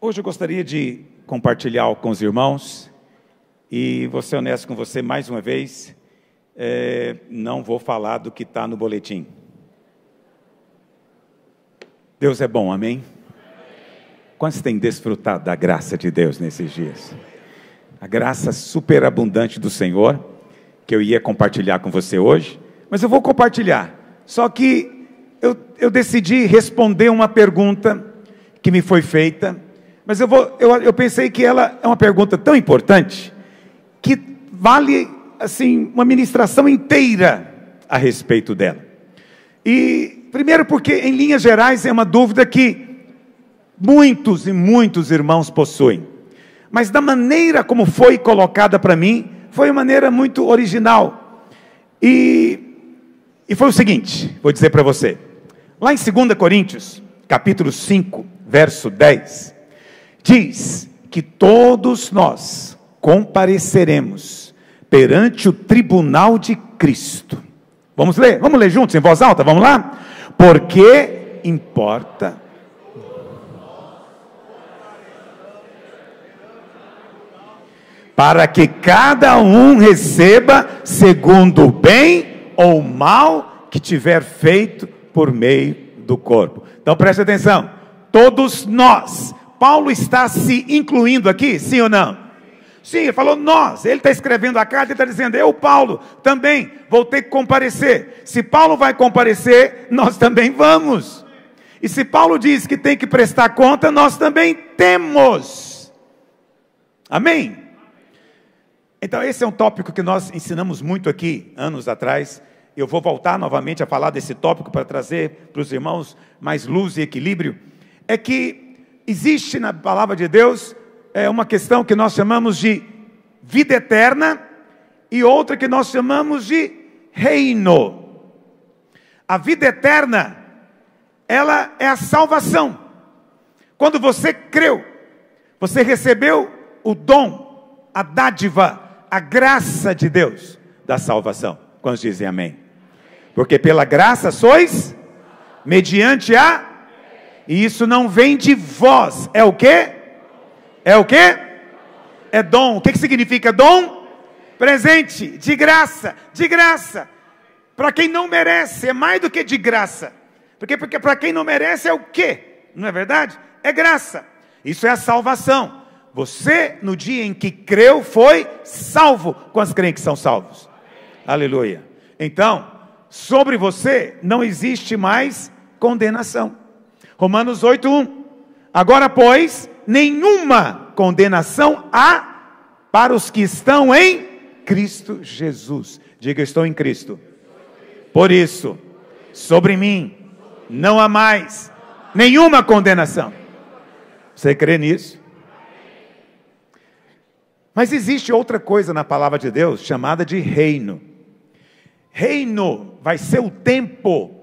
Hoje eu gostaria de compartilhar com os irmãos, e vou ser honesto com você mais uma vez, não vou falar do que está no boletim. Deus é bom, amém? Quantos têm desfrutado da graça de Deus nesses dias? A graça superabundante do Senhor, que eu ia compartilhar com você hoje, mas eu vou compartilhar. Só que eu decidi responder uma pergunta que me foi feita, mas eu pensei que ela é uma pergunta tão importante, que vale, assim, uma ministração inteira a respeito dela. E, primeiro porque, em linhas gerais, é uma dúvida que muitos e muitos irmãos possuem. Mas da maneira como foi colocada para mim, foi uma maneira muito original. E foi o seguinte, vou dizer para você. Lá em 2 Coríntios, capítulo 5, verso 10, diz que todos nós compareceremos perante o tribunal de Cristo. Vamos ler juntos em voz alta, vamos lá? Porque importa... para que cada um receba segundo o bem ou mal que tiver feito por meio do corpo. Então preste atenção, todos nós, Paulo está se incluindo aqui, sim ou não? Sim, ele falou nós, ele está escrevendo a carta, ele está dizendo, eu, Paulo, também vou ter que comparecer. Se Paulo vai comparecer, nós também vamos. E se Paulo diz que tem que prestar conta, nós também temos. Amém? Então esse é um tópico que nós ensinamos muito aqui, anos atrás. Eu vou voltar novamente a falar desse tópico para trazer para os irmãos mais luz e equilíbrio. É que existe na palavra de Deus uma questão que nós chamamos de vida eterna e outra que nós chamamos de reino. A vida eterna, ela é a salvação. Quando você creu, você recebeu o dom, a dádiva, a graça de Deus da salvação. Quantos dizem amém? Porque pela graça sois mediante a... E isso não vem de vós. É o quê? É o quê? É dom. O que significa dom? Presente, de graça, de graça. Para quem não merece, é mais do que de graça. Porque para quem não merece é o quê? Não é verdade? É graça. Isso é a salvação. Você, no dia em que creu, foi salvo. Quantos creem que são salvos? Aleluia. Então, sobre você não existe mais condenação. Romanos 8:1. Agora, pois, nenhuma condenação há para os que estão em Cristo Jesus. Diga, eu estou em Cristo. Por isso, sobre mim não há mais nenhuma condenação. Você crê nisso? Mas existe outra coisa na palavra de Deus chamada de reino. Reino vai ser o tempo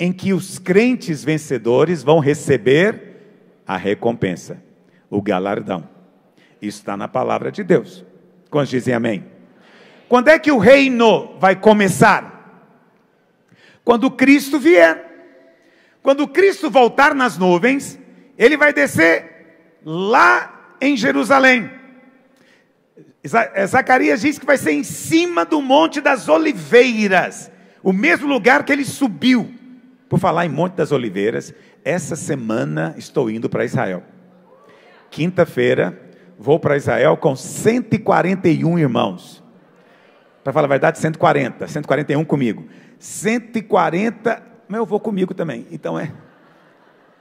em que os crentes vencedores vão receber a recompensa, o galardão. Isso está na palavra de Deus. Quantos dizem amém? Quando é que o reino vai começar? Quando Cristo vier. Quando Cristo voltar nas nuvens, ele vai descer lá em Jerusalém. Zacarias diz que vai ser em cima do Monte das Oliveiras, o mesmo lugar que ele subiu. Por falar em Monte das Oliveiras, essa semana estou indo para Israel. Quinta-feira, vou para Israel com 141 irmãos. Para falar a verdade, 141 comigo. 140, mas eu vou comigo também, então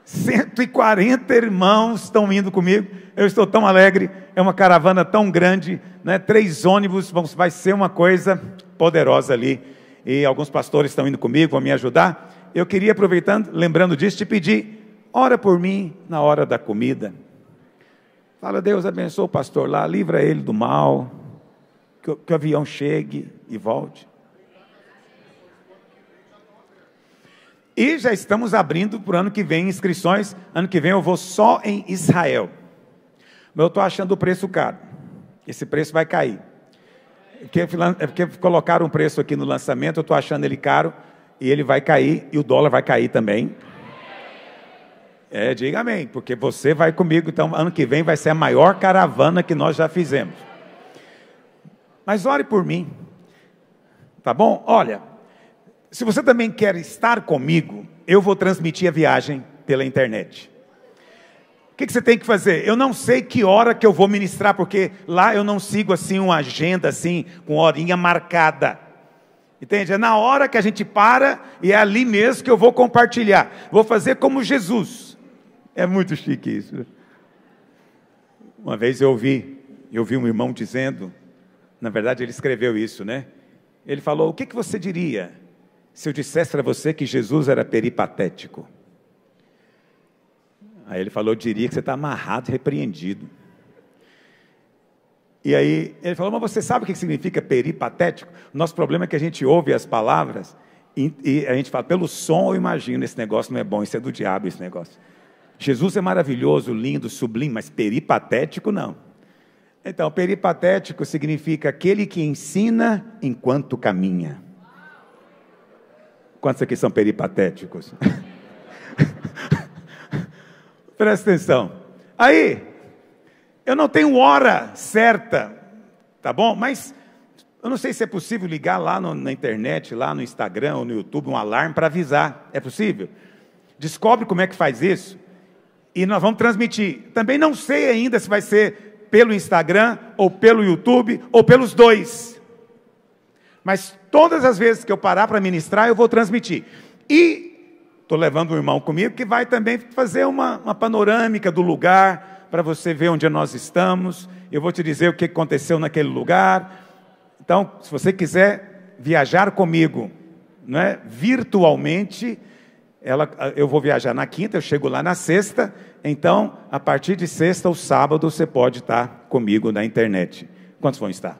140 irmãos estão indo comigo. Eu estou tão alegre, é uma caravana tão grande, né? 3 ônibus, vai ser uma coisa poderosa ali. E alguns pastores estão indo comigo, vão me ajudar. Eu queria, aproveitando, lembrando disso, te pedir, ora por mim na hora da comida. Fala, Deus abençoe o pastor lá, livra ele do mal, que o avião chegue e volte. E já estamos abrindo para o ano que vem inscrições. Ano que vem eu vou só em Israel. Mas eu estou achando o preço caro. Esse preço vai cair. Porque colocaram um preço aqui no lançamento, eu estou achando ele caro. E ele vai cair, e o dólar vai cair também. Diga amém, porque você vai comigo, então ano que vem vai ser a maior caravana que nós já fizemos. Mas ore por mim, tá bom? Olha, se você também quer estar comigo, eu vou transmitir a viagem pela internet. O que você tem que fazer? Eu não sei que hora que eu vou ministrar, porque lá eu não sigo assim uma agenda assim, com horinha marcada. Entende? É na hora que a gente para e é ali mesmo que eu vou compartilhar. Vou fazer como Jesus. É muito chique isso. Uma vez eu ouvi um irmão dizendo, na verdade ele escreveu isso, né? Ele falou, o que você diria se eu dissesse para você que Jesus era peripatético? Aí ele falou, eu diria que você está amarrado e repreendido. E aí ele falou, mas você sabe o que significa peripatético? O nosso problema é que a gente ouve as palavras e a gente fala, pelo som eu imagino, esse negócio não é bom, isso é do diabo esse negócio. Jesus é maravilhoso, lindo, sublime, mas peripatético não. Então, peripatético significa aquele que ensina enquanto caminha. Quantos aqui são peripatéticos? Presta atenção. Aí, eu não tenho hora certa, tá bom? Mas eu não sei se é possível ligar lá na internet, lá no Instagram ou no YouTube, um alarme para avisar. É possível? Descobre como é que faz isso e nós vamos transmitir. Também não sei ainda se vai ser pelo Instagram ou pelo YouTube ou pelos dois. Mas todas as vezes que eu parar para ministrar, eu vou transmitir. E estou levando um irmão comigo que vai também fazer uma panorâmica do lugar, para você ver onde nós estamos. Eu vou te dizer o que aconteceu naquele lugar. Então, se você quiser viajar comigo, né, virtualmente, eu vou viajar na quinta, eu chego lá na sexta. Então, a partir de sexta ou sábado, você pode estar comigo na internet. Quantos vão estar?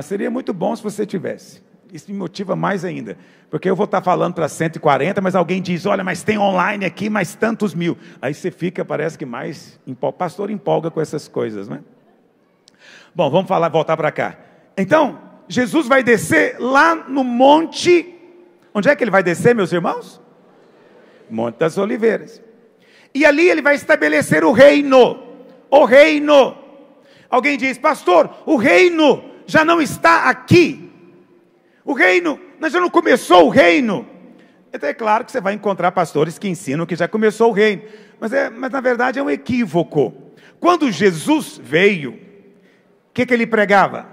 Seria muito bom se você tivesse. Isso me motiva mais ainda, porque eu vou estar falando para 140, mas alguém diz, olha, mas tem online aqui mais tantos mil. Aí você fica, parece que mais, pastor empolga com essas coisas, né? Bom, vamos voltar para cá. Então, Jesus vai descer lá no monte, onde é que ele vai descer, meus irmãos? Monte das Oliveiras. E ali ele vai estabelecer o reino. Alguém diz, pastor, o reino já não está aqui. O reino, já não começou o reino. Então é claro que você vai encontrar pastores que ensinam que já começou o reino. Mas na verdade é um equívoco. Quando Jesus veio, o que ele pregava?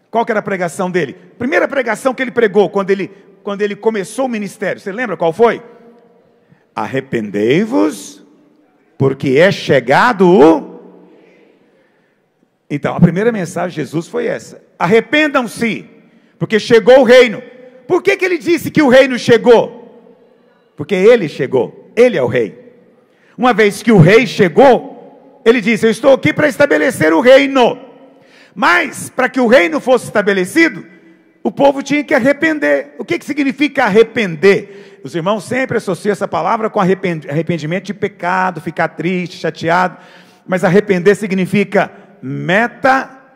Qual que era a pregação dele? Primeira pregação que ele pregou quando ele começou o ministério. Você lembra qual foi? Arrependei-vos, porque é chegado o... Então a primeira mensagem de Jesus foi essa. Arrependam-se, porque chegou o reino. Por que ele disse que o reino chegou? Porque ele chegou, ele é o rei. Uma vez que o rei chegou, ele disse, eu estou aqui para estabelecer o reino. Mas, para que o reino fosse estabelecido, o povo tinha que arrepender. O que significa arrepender? Os irmãos sempre associam essa palavra com arrependimento de pecado, ficar triste, chateado. Mas arrepender significa metanoia,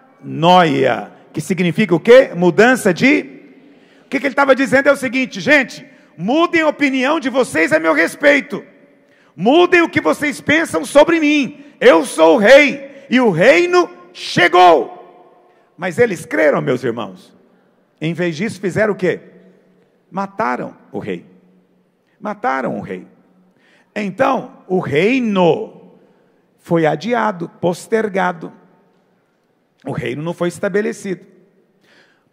que significa o quê? Mudança de... O que ele estava dizendo é o seguinte, gente, mudem a opinião de vocês a meu respeito. Mudem o que vocês pensam sobre mim. Eu sou o rei e o reino chegou. Mas eles creram, meus irmãos. Em vez disso, fizeram o quê? Mataram o rei. Mataram o rei. Então, o reino foi adiado, postergado. O reino não foi estabelecido.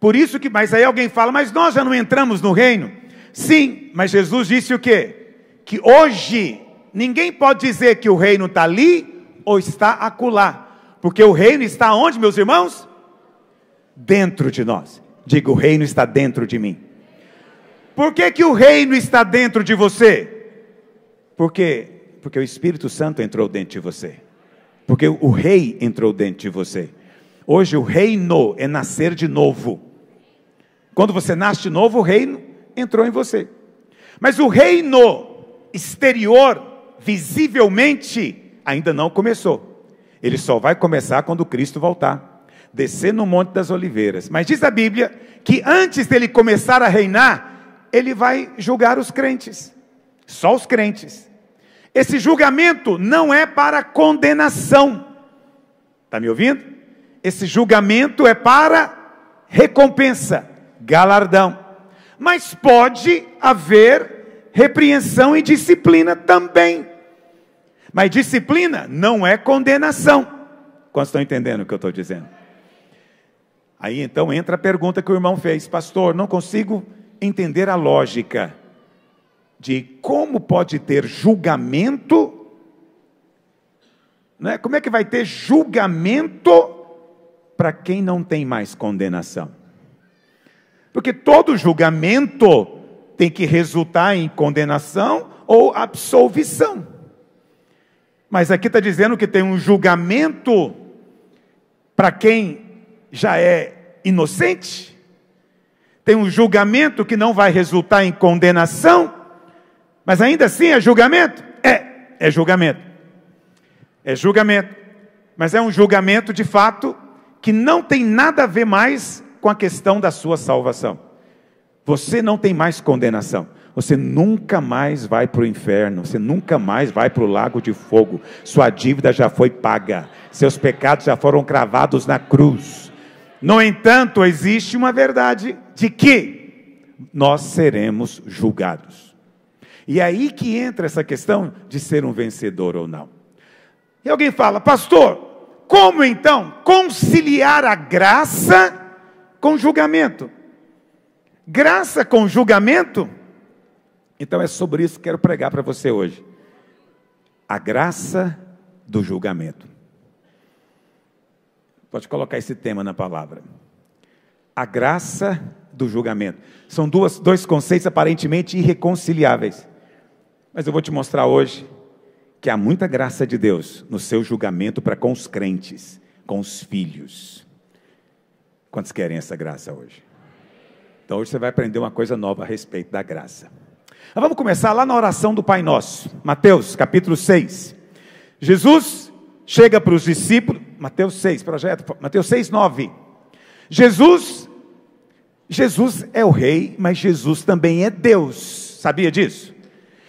Por isso que, mas aí alguém fala, mas nós já não entramos no reino? Sim, mas Jesus disse o quê? Que hoje, ninguém pode dizer que o reino está ali ou está acolá. Porque o reino está onde, meus irmãos? Dentro de nós. Diga, o reino está dentro de mim. Por que o reino está dentro de você? Porque o Espírito Santo entrou dentro de você. Porque o rei entrou dentro de você. Hoje o reino é nascer de novo. Quando você nasce de novo, o reino entrou em você. Mas o reino exterior, visivelmente, ainda não começou. Ele só vai começar quando Cristo voltar, descer no Monte das Oliveiras. Mas diz a Bíblia que antes dele começar a reinar, ele vai julgar os crentes. Só os crentes. esse julgamento não é para condenação. Está me ouvindo? Esse julgamento é para recompensa, galardão. Mas pode haver repreensão e disciplina também. Mas disciplina não é condenação. Quantos estão entendendo o que eu estou dizendo? Aí então entra a pergunta que o irmão fez: pastor, não consigo entender a lógica de como pode ter julgamento, né? Como é que vai ter julgamento para quem não tem mais condenação? Porque todo julgamento tem que resultar em condenação ou absolvição. Mas aqui está dizendo que tem um julgamento para quem já é inocente? Tem um julgamento que não vai resultar em condenação? Mas ainda assim é julgamento? É julgamento. É julgamento. Mas é um julgamento de fato que não tem nada a ver mais com a questão da sua salvação. Você não tem mais condenação. Você nunca mais vai para o inferno. Você nunca mais vai para o lago de fogo. Sua dívida já foi paga. Seus pecados já foram cravados na cruz. No entanto, existe uma verdade de que nós seremos julgados. E é aí que entra essa questão de ser um vencedor ou não. E alguém fala: pastor, como então conciliar a graça com julgamento? Graça com julgamento? Então é sobre isso que quero pregar para você hoje. A graça do julgamento. Pode colocar esse tema na palavra. A graça do julgamento. São dois conceitos aparentemente irreconciliáveis. Mas eu vou te mostrar hoje que há muita graça de Deus no seu julgamento para com os crentes, com os filhos. Quantos querem essa graça hoje? Então hoje você vai aprender uma coisa nova a respeito da graça. Mas vamos começar lá na oração do Pai Nosso. Mateus capítulo 6. Jesus chega para os discípulos. Mateus 6, projeto. Mateus 6, 9. Jesus é o rei, mas Jesus também é Deus. Sabia disso?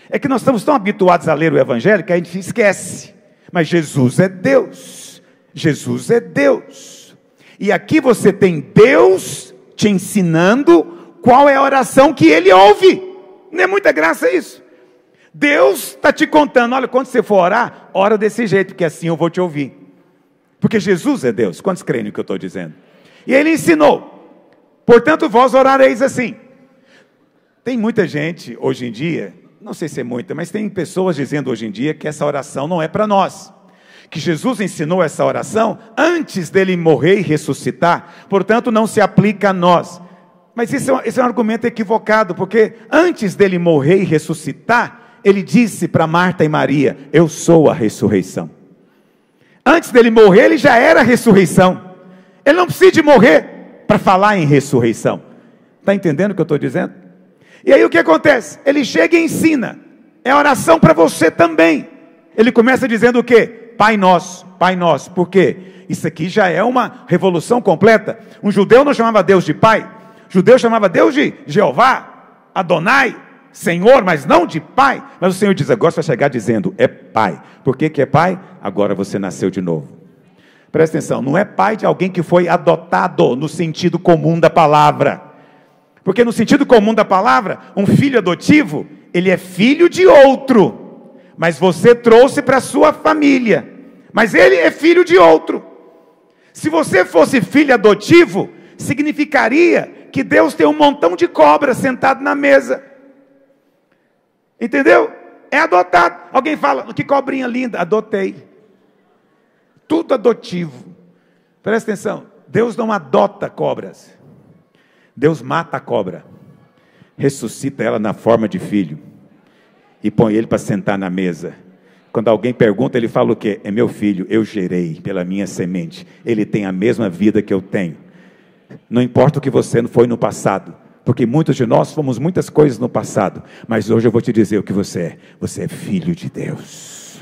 É que nós estamos tão habituados a ler o Evangelho que a gente esquece. Mas Jesus é Deus. Jesus é Deus. E aqui você tem Deus te ensinando qual é a oração que Ele ouve. Não é muita graça isso? Deus está te contando: olha, quando você for orar, ora desse jeito, porque assim eu vou te ouvir. Porque Jesus é Deus. Quantos creem no que eu estou dizendo? E Ele ensinou: portanto vós orareis assim. Tem muita gente hoje em dia, não sei se é muita, mas tem pessoas dizendo hoje em dia que essa oração não é para nós, que Jesus ensinou essa oração antes dele morrer e ressuscitar, portanto não se aplica a nós. Mas esse é um argumento equivocado, porque antes dele morrer e ressuscitar, ele disse para Marta e Maria: eu sou a ressurreição. Antes dele morrer, ele já era a ressurreição. Ele não precisa de morrer para falar em ressurreição. Está entendendo o que eu estou dizendo? E aí o que acontece? Ele chega e ensina. É oração para você também. Ele começa dizendo o quê? Pai Nosso, Pai Nosso. Por quê? Isso aqui já é uma revolução completa. Um judeu não chamava Deus de Pai. O judeu chamava Deus de Jeová, Adonai, Senhor, mas não de Pai. Mas o Senhor diz: agora você vai chegar dizendo, é Pai. Por que é Pai? Agora você nasceu de novo. Presta atenção, não é pai de alguém que foi adotado no sentido comum da palavra. Porque no sentido comum da palavra, um filho adotivo, ele é filho de outro. Mas você trouxe para a sua família. Mas ele é filho de outro. Se você fosse filho adotivo, significaria que Deus tem um montão de cobras sentado na mesa. Entendeu? É adotado. Alguém fala: que cobrinha linda. Adotei. Tudo adotivo. Presta atenção. Deus não adota cobras. Deus mata a cobra. Ressuscita ela na forma de filho. E põe ele para sentar na mesa. Quando alguém pergunta, ele fala o quê? É meu filho, eu gerei pela minha semente. Ele tem a mesma vida que eu tenho. Não importa o que você foi no passado, porque muitos de nós fomos muitas coisas no passado, mas hoje eu vou te dizer o que você é. Você é filho de Deus.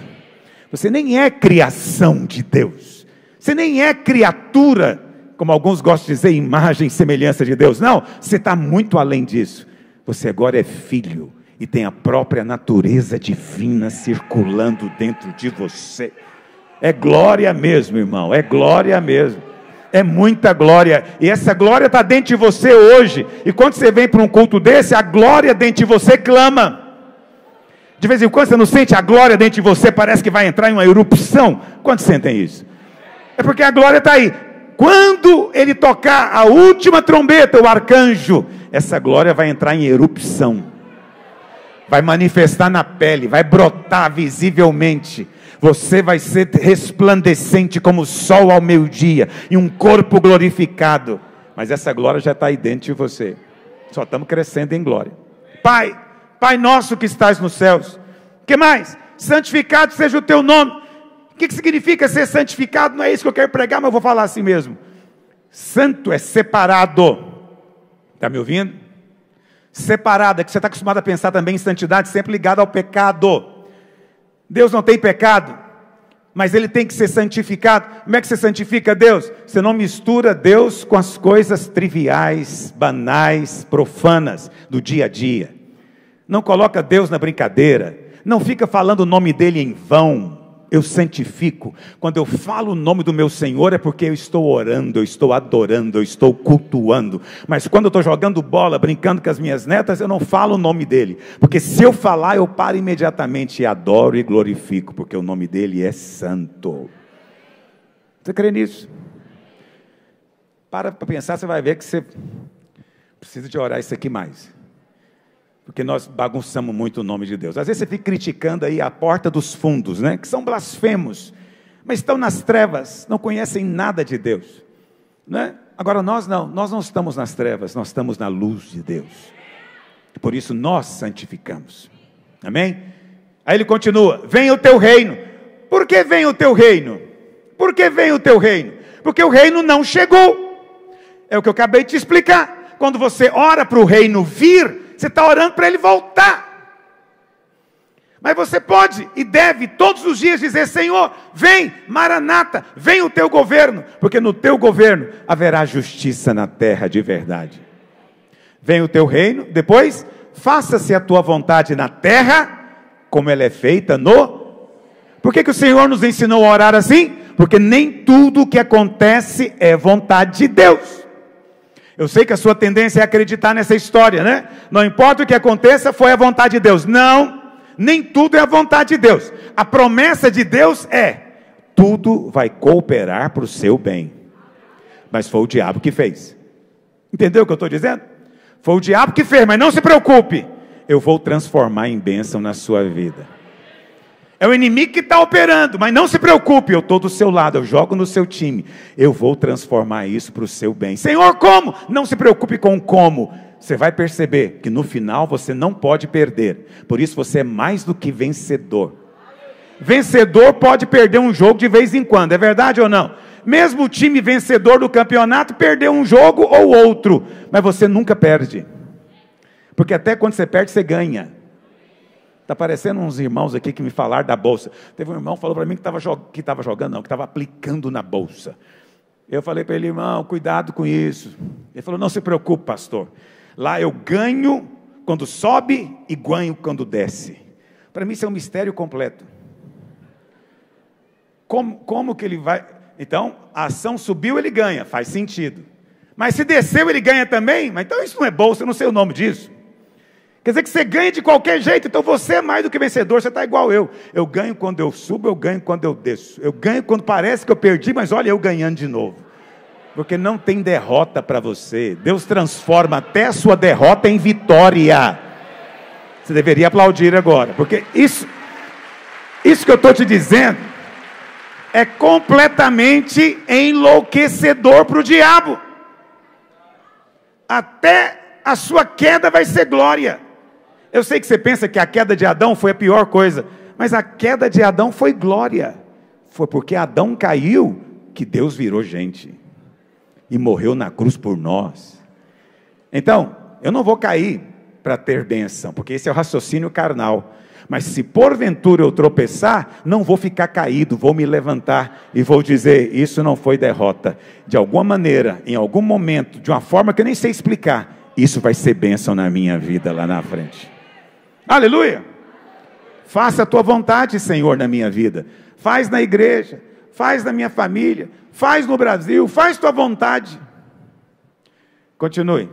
Você nem é criação de Deus. Você nem é criatura, como alguns gostam de dizer, imagem e semelhança de Deus. Não, você está muito além disso. Você agora é filho. e tem a própria natureza divina circulando dentro de você. É glória mesmo, irmão, é glória mesmo. É muita glória, e essa glória está dentro de você hoje. E quando você vem para um culto desse, a glória dentro de você clama. De vez em quando você não sente a glória dentro de você, parece que vai entrar em uma erupção. Quantos sentem isso? É porque a glória está aí. Quando ele tocar a última trombeta, o arcanjo, essa glória vai entrar em erupção, vai manifestar na pele, vai brotar visivelmente. Você vai ser resplandecente como o sol ao meio-dia, e um corpo glorificado. Mas essa glória já está aí dentro de você. Só estamos crescendo em glória. Pai, Pai nosso que estás nos céus. O que mais? Santificado seja o teu nome. O que significa ser santificado? Não é isso que eu quero pregar, mas eu vou falar assim mesmo. Santo é separado. Está me ouvindo? Separado, é que você está acostumado a pensar também em santidade, sempre ligado ao pecado. Deus não tem pecado, mas Ele tem que ser santificado. Como é que você santifica Deus? Você não mistura Deus com as coisas triviais, banais, profanas do dia a dia. Não coloca Deus na brincadeira. Não fica falando o nome dEle em vão. Eu santifico. Quando eu falo o nome do meu Senhor é porque eu estou orando, eu estou adorando, eu estou cultuando. Mas quando eu estou jogando bola, brincando com as minhas netas, eu não falo o nome dEle. Porque se eu falar, eu paro imediatamente e adoro e glorifico, porque o nome dEle é santo. Você crê nisso? Para pensar, você vai ver que você precisa de orar isso aqui mais. Porque nós bagunçamos muito o nome de Deus. Às vezes você fica criticando aí a porta dos fundos, né? Que são blasfemos, mas estão nas trevas, não conhecem nada de Deus, né? Agora nós não estamos nas trevas, nós estamos na luz de Deus. Por isso nós santificamos. Amém? Aí ele continua: venha o teu reino. Por que vem o teu reino? Por que vem o teu reino? Porque o reino não chegou. É o que eu acabei de te explicar. Quando você ora para o reino vir, você está orando para ele voltar. Mas você pode e deve todos os dias dizer: Senhor, vem, Maranata, vem o teu governo, porque no teu governo haverá justiça na terra de verdade. Vem o teu reino, depois, faça-se a tua vontade na terra, como ela é feita no... Por que o Senhor nos ensinou a orar assim? Porque nem tudo o que acontece é vontade de Deus. Eu sei que a sua tendência é acreditar nessa história, né? Não importa o que aconteça, foi a vontade de Deus. Não, nem tudo é a vontade de Deus. A promessa de Deus é: tudo vai cooperar para o seu bem. Mas foi o diabo que fez. Entendeu o que eu estou dizendo? Foi o diabo que fez, mas não se preocupe, eu vou transformar em bênção na sua vida. É o inimigo que está operando, mas não se preocupe, eu estou do seu lado, eu jogo no seu time, eu vou transformar isso para o seu bem. Senhor, como? Não se preocupe com como, você vai perceber que no final você não pode perder, por isso você é mais do que vencedor. Vencedor pode perder um jogo de vez em quando, é verdade ou não? Mesmo o time vencedor do campeonato perdeu um jogo ou outro, mas você nunca perde, porque até quando você perde, você ganha. Está parecendo uns irmãos aqui que me falaram da bolsa. Teve um irmão que falou para mim que estava aplicando na bolsa. Eu falei para ele: irmão, cuidado com isso. Ele falou: não se preocupe, pastor. Lá eu ganho quando sobe e ganho quando desce. Para mim isso é um mistério completo. Como que ele vai... Então, a ação subiu, ele ganha, faz sentido. Mas se desceu, ele ganha também? Mas então isso não é bolsa, eu não sei o nome disso. Quer dizer que você ganha de qualquer jeito, então você é mais do que vencedor, você está igual eu. Eu ganho quando eu subo, eu ganho quando eu desço. Eu ganho quando parece que eu perdi, mas olha eu ganhando de novo. Porque não tem derrota para você. Deus transforma até a sua derrota em vitória. Você deveria aplaudir agora, porque isso que eu estou te dizendo é completamente enlouquecedor para o diabo. Até a sua queda vai ser glória. Eu sei que você pensa que a queda de Adão foi a pior coisa, mas a queda de Adão foi glória. Foi porque Adão caiu que Deus virou gente e morreu na cruz por nós. Então, eu não vou cair para ter bênção, porque esse é o raciocínio carnal. Mas se porventura eu tropeçar, não vou ficar caído, vou me levantar e vou dizer: isso não foi derrota. De alguma maneira, em algum momento, de uma forma que eu nem sei explicar, isso vai ser bênção na minha vida lá na frente. Aleluia! Faça a tua vontade, Senhor, na minha vida. Faz na igreja, faz na minha família, faz no Brasil, faz tua vontade. Continue.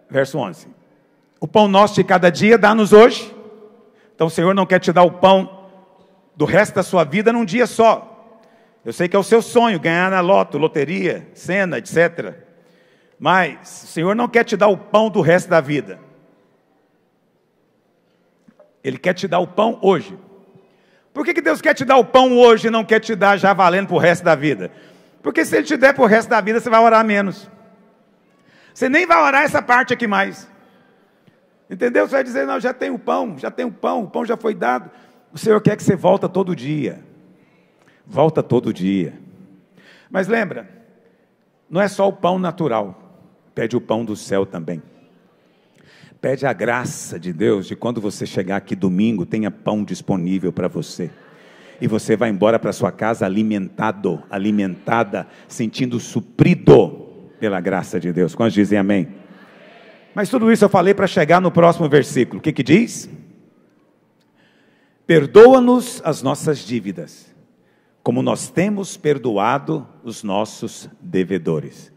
Verso 11. O pão nosso de cada dia dá-nos hoje. Então o Senhor não quer te dar o pão do resto da sua vida num dia só. Eu sei que é o seu sonho, ganhar na loto, loteria, cena, etc. Mas o Senhor não quer te dar o pão do resto da vida. Ele quer te dar o pão hoje. Por que Deus quer te dar o pão hoje e não quer te dar já valendo para o resto da vida? Porque se Ele te der para o resto da vida, você vai orar menos. Você nem vai orar essa parte aqui mais. Entendeu? Você vai dizer, não, já tem o pão já foi dado. O Senhor quer que você volta todo dia. Volta todo dia. Mas lembra, não é só o pão natural. Pede o pão do céu também. Pede a graça de Deus, de quando você chegar aqui domingo, tenha pão disponível para você. E você vai embora para sua casa alimentado, alimentada, sentindo suprido pela graça de Deus. Quantos dizem amém? Mas tudo isso eu falei para chegar no próximo versículo. O que diz? Perdoa-nos as nossas dívidas, como nós temos perdoado os nossos devedores.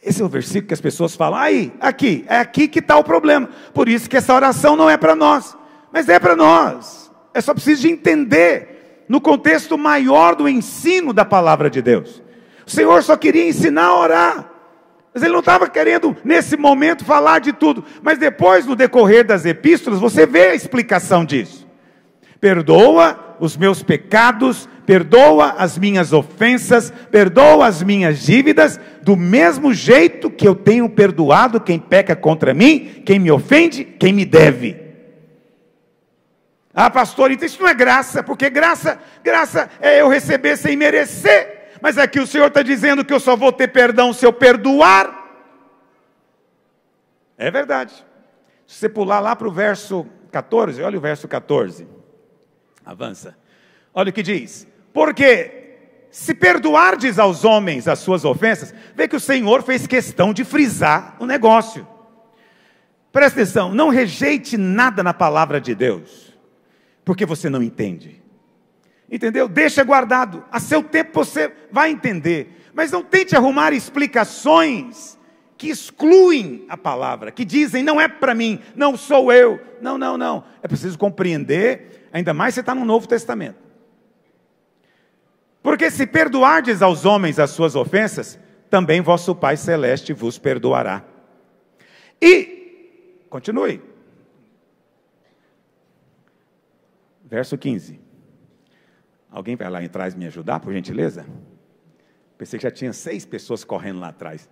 Esse é o versículo que as pessoas falam, é aqui que está o problema. Por isso que essa oração não é para nós, mas é para nós. É só preciso de entender, no contexto maior do ensino da palavra de Deus. O Senhor só queria ensinar a orar, mas Ele não estava querendo, nesse momento, falar de tudo. Mas depois, no decorrer das epístolas, você vê a explicação disso. Perdoa os meus pecados, perdoa as minhas ofensas, perdoa as minhas dívidas, do mesmo jeito que eu tenho perdoado quem peca contra mim, quem me ofende, quem me deve. Ah, pastor, então isso não é graça, porque graça é eu receber sem merecer. Mas aqui o Senhor está dizendo que eu só vou ter perdão se eu perdoar. É verdade. Se você pular lá para o verso 14, olha o verso 14. Avança. Olha o que diz. Porque se perdoardes aos homens as suas ofensas, vê que o Senhor fez questão de frisar o negócio. Presta atenção, não rejeite nada na palavra de Deus, porque você não entende. Entendeu? Deixa guardado, a seu tempo você vai entender, mas não tente arrumar explicações que excluem a palavra, que dizem, não é para mim, não sou eu, não, é preciso compreender, ainda mais se está no Novo Testamento, porque se perdoardes aos homens as suas ofensas, também vosso Pai Celeste vos perdoará. E, continue, verso 15, alguém vai lá atrás me ajudar, por gentileza? Pensei que já tinha 6 pessoas correndo lá atrás.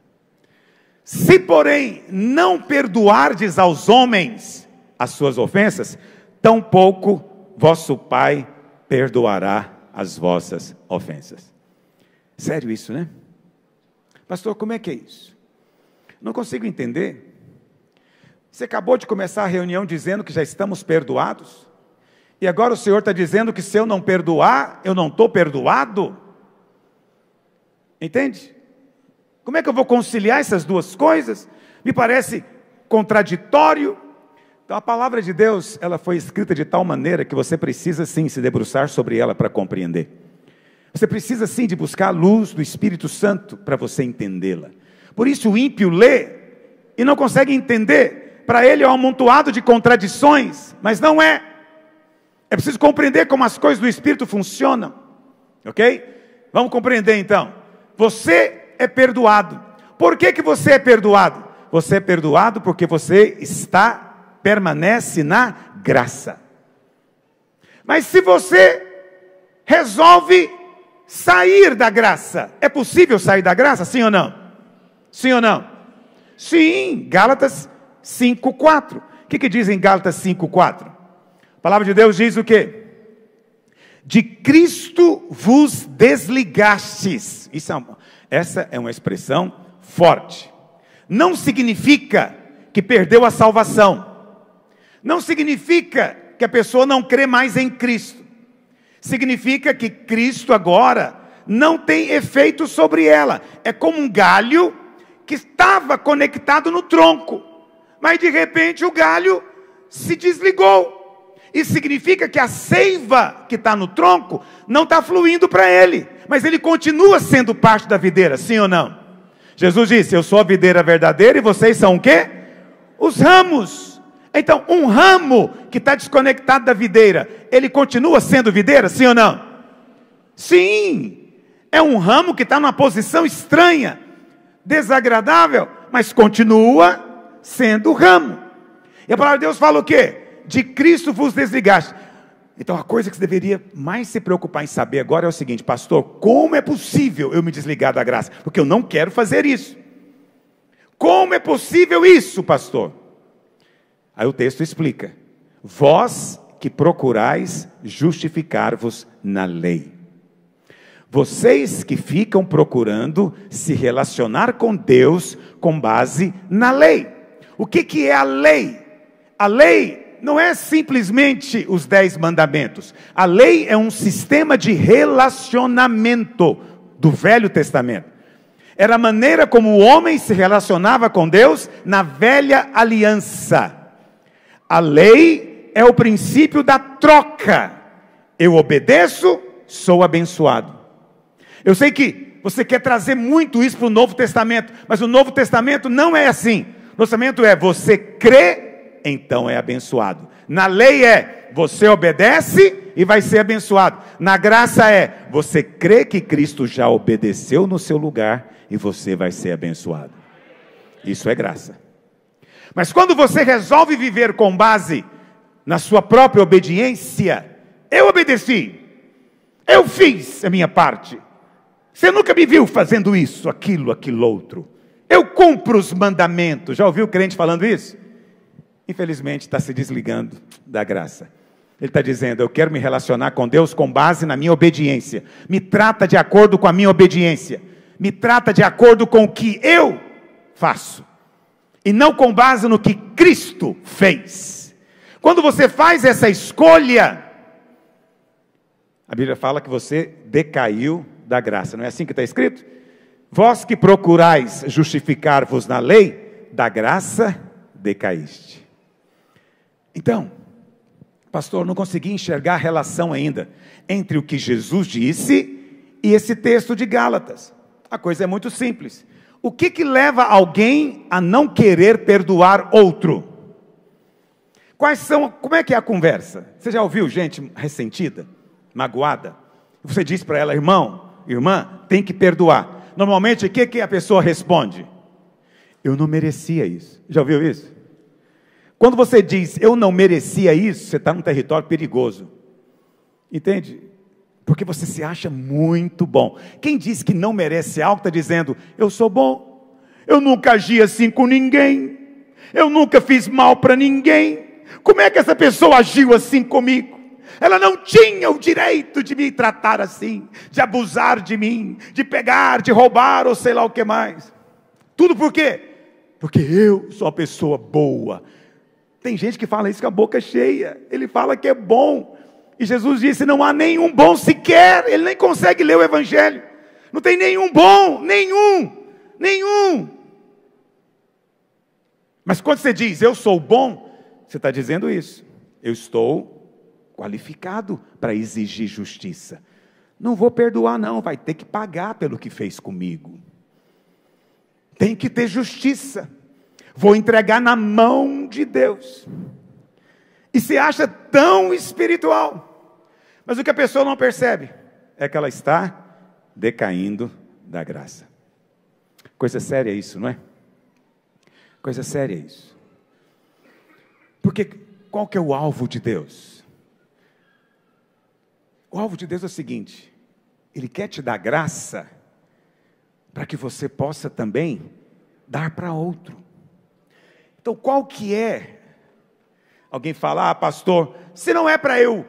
Se, porém, não perdoardes aos homens as suas ofensas, tampouco vosso Pai perdoará as vossas ofensas. Sério isso, né? Pastor, como é que é isso? Não consigo entender. Você acabou de começar a reunião dizendo que já estamos perdoados? E agora o Senhor está dizendo que se eu não perdoar, eu não estou perdoado? Entende? Como é que eu vou conciliar essas duas coisas? Me parece contraditório. Então a palavra de Deus, ela foi escrita de tal maneira que você precisa sim se debruçar sobre ela para compreender. Você precisa sim de buscar a luz do Espírito Santo para você entendê-la. Por isso o ímpio lê e não consegue entender. Para ele é um amontoado de contradições, mas não é. É preciso compreender como as coisas do Espírito funcionam, ok? Vamos compreender então. Você é perdoado. Por que você é perdoado? Você é perdoado porque você permanece na graça. Mas se você resolve sair da graça, é possível sair da graça? Sim ou não? Sim ou não? Sim, Gálatas 5:4. O que diz em Gálatas 5:4? A palavra de Deus diz o quê? De Cristo vos desligastes. Essa é uma expressão forte. Não significa que perdeu a salvação. Não significa que a pessoa não crê mais em Cristo. Significa que Cristo agora não tem efeito sobre ela. É como um galho que estava conectado no tronco. mas de repente o galho se desligou. Isso significa que a seiva que está no tronco não está fluindo para ele, mas ele continua sendo parte da videira, sim ou não? Jesus disse: eu sou a videira verdadeira e vocês são o quê? Os ramos. Então, um ramo que está desconectado da videira, ele continua sendo videira, sim ou não? Sim, é um ramo que está numa posição estranha, desagradável, mas continua sendo ramo. E a palavra de Deus fala o quê? De Cristo vos desligaste. Então a coisa que você deveria mais se preocupar em saber agora é o seguinte: pastor, como é possível eu me desligar da graça? Porque eu não quero fazer isso. Como é possível isso, pastor? Aí o texto explica: vós que procurais justificar-vos na lei. Vocês que ficam procurando se relacionar com Deus com base na lei. O que é a lei? A lei não é simplesmente os 10 mandamentos. A lei é um sistema de relacionamento do Velho Testamento. Era a maneira como o homem se relacionava com Deus na velha aliança. A lei é o princípio da troca. Eu obedeço, sou abençoado. Eu sei que você quer trazer muito isso para o Novo Testamento, mas o Novo Testamento não é assim. O Novo Testamento é: você crê, então é abençoado. Na lei é: você obedece e vai ser abençoado. Na graça é: você crê que Cristo já obedeceu no seu lugar e você vai ser abençoado. Isso é graça. Mas quando você resolve viver com base na sua própria obediência, eu obedeci, eu fiz a minha parte. Você nunca me viu fazendo isso, aquilo outro. Eu cumpro os mandamentos. Já ouviu o crente falando isso? Infelizmente está se desligando da graça. Ele está dizendo: eu quero me relacionar com Deus com base na minha obediência. Me trata de acordo com a minha obediência. Me trata de acordo com o que eu faço. E não com base no que Cristo fez. Quando você faz essa escolha, a Bíblia fala que você decaiu da graça. Não é assim que está escrito? Vós que procurais justificar-vos na lei, da graça decaíste. Então, pastor, não consegui enxergar a relação ainda entre o que Jesus disse e esse texto de Gálatas. A coisa é muito simples. O que leva alguém a não querer perdoar outro? Como é que é a conversa? Você já ouviu gente ressentida, magoada? Você diz para ela: irmão, irmã, tem que perdoar. Normalmente, o que a pessoa responde? Eu não merecia isso. Já ouviu isso? Quando você diz, eu não merecia isso, você está num território perigoso. Entende? Porque você se acha muito bom. Quem diz que não merece algo, está dizendo, eu sou bom. Eu nunca agi assim com ninguém. Eu nunca fiz mal para ninguém. Como é que essa pessoa agiu assim comigo? Ela não tinha o direito de me tratar assim, de abusar de mim, de pegar, de roubar ou sei lá o que mais. Tudo por quê? Porque eu sou uma pessoa boa. Tem gente que fala isso com a boca cheia. Ele fala que é bom. E Jesus disse, não há nenhum bom sequer. Ele nem consegue ler o Evangelho. Não tem nenhum bom, nenhum. Mas quando você diz, eu sou bom, você está dizendo isso. Eu estou qualificado para exigir justiça. Não vou perdoar não, vai ter que pagar pelo que fez comigo. Tem que ter justiça. Vou entregar na mão de Deus. E se acha tão espiritual. Mas o que a pessoa não percebe é que ela está decaindo da graça. Coisa séria isso, não é? Coisa séria isso. Porque qual que é o alvo de Deus? O alvo de Deus é o seguinte: Ele quer te dar graça para que você possa também dar para outro. Então qual que é? Alguém fala, pastor, se não é para eu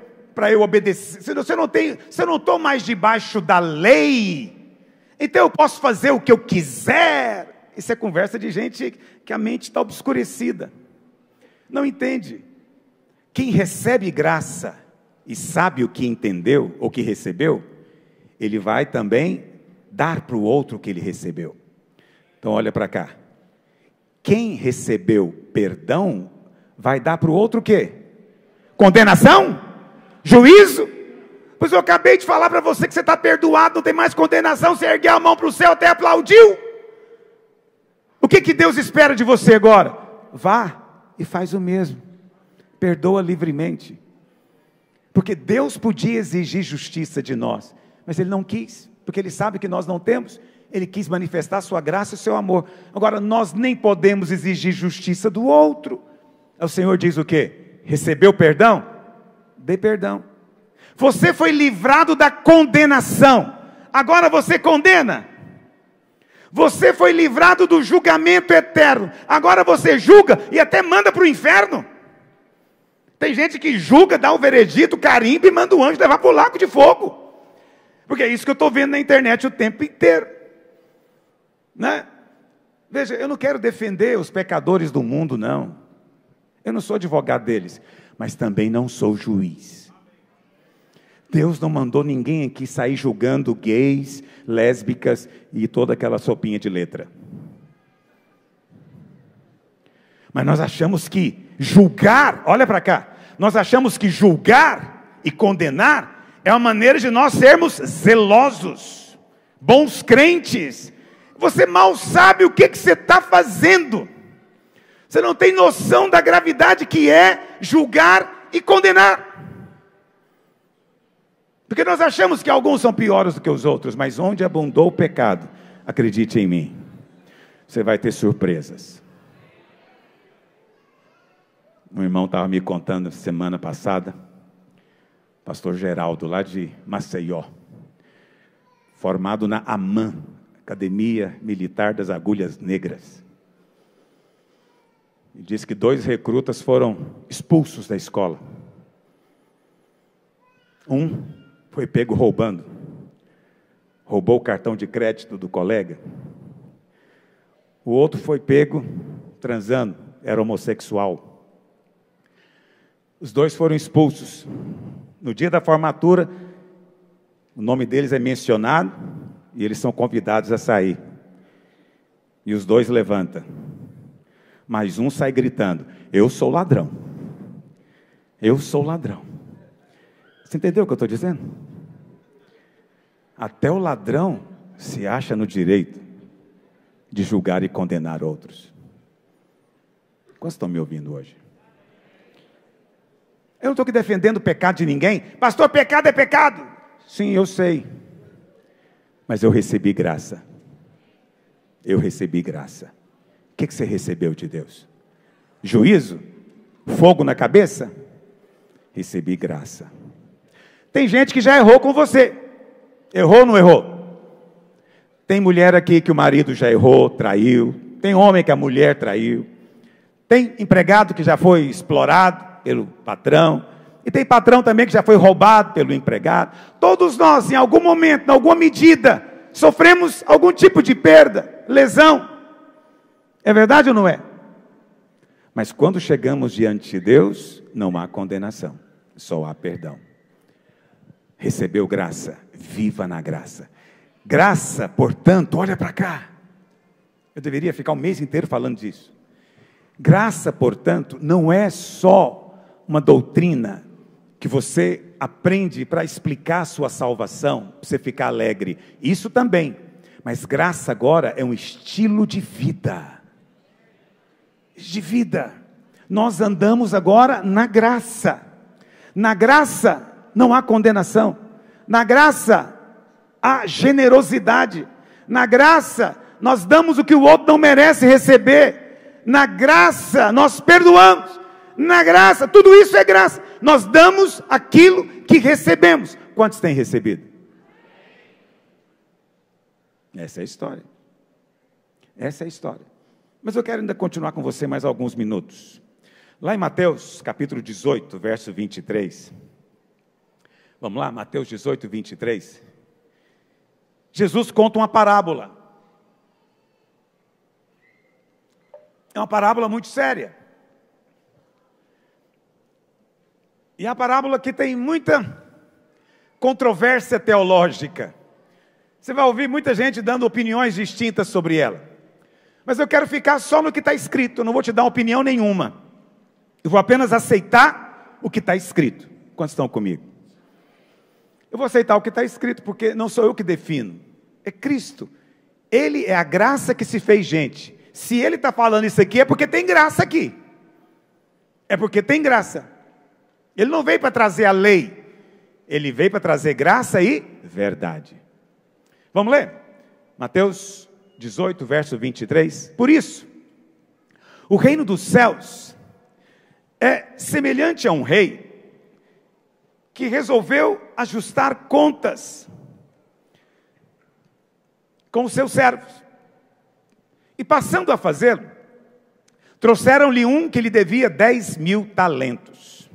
obedecer, se eu não estou mais debaixo da lei, então eu posso fazer o que eu quiser. Isso é conversa de gente que a mente está obscurecida. Não entende. Quem recebe graça e sabe o que entendeu, ou que recebeu, ele vai também dar para o outro o que ele recebeu. Então olha para cá. quem recebeu perdão vai dar para o outro o quê? Condenação? Juízo? Pois eu acabei de falar para você que você está perdoado, não tem mais condenação. Você ergueu a mão para o céu, até aplaudiu. O que Deus espera de você agora? Vá e faz o mesmo. Perdoa livremente. Porque Deus podia exigir justiça de nós, mas Ele não quis, porque Ele sabe que nós não temos. Ele quis manifestar a sua graça e o seu amor. Agora, nós nem podemos exigir justiça do outro. O Senhor diz o quê? Recebeu perdão? Dê perdão. Você foi livrado da condenação. Agora você condena. Você foi livrado do julgamento eterno. Agora você julga e até manda para o inferno. Tem gente que julga, dá o veredito, carimba e manda o anjo levar para o lago de fogo. Porque é isso que eu estou vendo na internet o tempo inteiro. Né? Veja, eu não quero defender os pecadores do mundo, não. Eu não sou advogado deles, mas também não sou juiz. Deus não mandou ninguém aqui sair julgando gays, lésbicas e toda aquela sopinha de letra. Mas nós achamos que julgar, olha para cá, nós achamos que julgar e condenar é uma maneira de nós sermos zelosos, bons crentes. Você mal sabe o que você está fazendo. Você não tem noção da gravidade que é julgar e condenar. Porque nós achamos que alguns são piores do que os outros, mas onde abundou o pecado, acredite em mim, você vai ter surpresas. Um irmão estava me contando semana passada, pastor Geraldo, lá de Maceió, formado na AMAN, Academia Militar das Agulhas Negras. E diz que 2 recrutas foram expulsos da escola. Um foi pego roubando. Roubou o cartão de crédito do colega. O outro foi pego transando, era homossexual. Os 2 foram expulsos. No dia da formatura, o nome deles é mencionado e eles são convidados a sair. E os 2 levantam. Mas um sai gritando: eu sou ladrão. Eu sou ladrão. Você entendeu o que eu estou dizendo? Até o ladrão se acha no direito de julgar e condenar outros. Quantos estão me ouvindo hoje? Eu não estou aqui defendendo o pecado de ninguém. Pastor, pecado é pecado. Sim, eu sei. Mas eu recebi graça. Eu recebi graça. O que você recebeu de Deus? Juízo? Fogo na cabeça? Recebi graça. Tem gente que já errou com você. Errou ou não errou? Tem mulher aqui que o marido já errou, traiu. Tem homem que a mulher traiu. Tem empregado que já foi explorado pelo patrão. E tem patrão também que já foi roubado pelo empregado. Todos nós, em algum momento, em alguma medida, sofremos algum tipo de perda, lesão. É verdade ou não é? Mas quando chegamos diante de Deus, não há condenação, só há perdão. Recebeu graça, viva na graça. Graça, portanto, olha para cá. Eu deveria ficar um mês inteiro falando disso. Graça, portanto, não é só uma doutrina que você aprende para explicar a sua salvação, para você ficar alegre. Isso também. Mas graça agora é um estilo de vida. De vida. Nós andamos agora na graça. Na graça não há condenação. Na graça há generosidade. Na graça nós damos o que o outro não merece receber. Na graça nós perdoamos. Na graça, tudo isso é graça. Nós damos aquilo que recebemos. Quantos têm recebido? Essa é a história. Essa é a história. Mas eu quero ainda continuar com você mais alguns minutos. Lá em Mateus, capítulo 18, verso 23. Vamos lá, Mateus 18, 23. Jesus conta uma parábola. É uma parábola muito séria. E a parábola que tem muita controvérsia teológica. Você vai ouvir muita gente dando opiniões distintas sobre ela. Mas eu quero ficar só no que está escrito, eu não vou te dar opinião nenhuma. Eu vou apenas aceitar o que está escrito. Quantos estão comigo? Eu vou aceitar o que está escrito, porque não sou eu que defino, é Cristo. Ele é a graça que se fez gente. Se Ele está falando isso aqui, é porque tem graça aqui. É porque tem graça. Ele não veio para trazer a lei, Ele veio para trazer graça e verdade. Vamos ler? Mateus 18, verso 23. Por isso, o reino dos céus é semelhante a um rei que resolveu ajustar contas com os seus servos. E passando a fazê-lo, trouxeram-lhe um que lhe devia 10.000 talentos.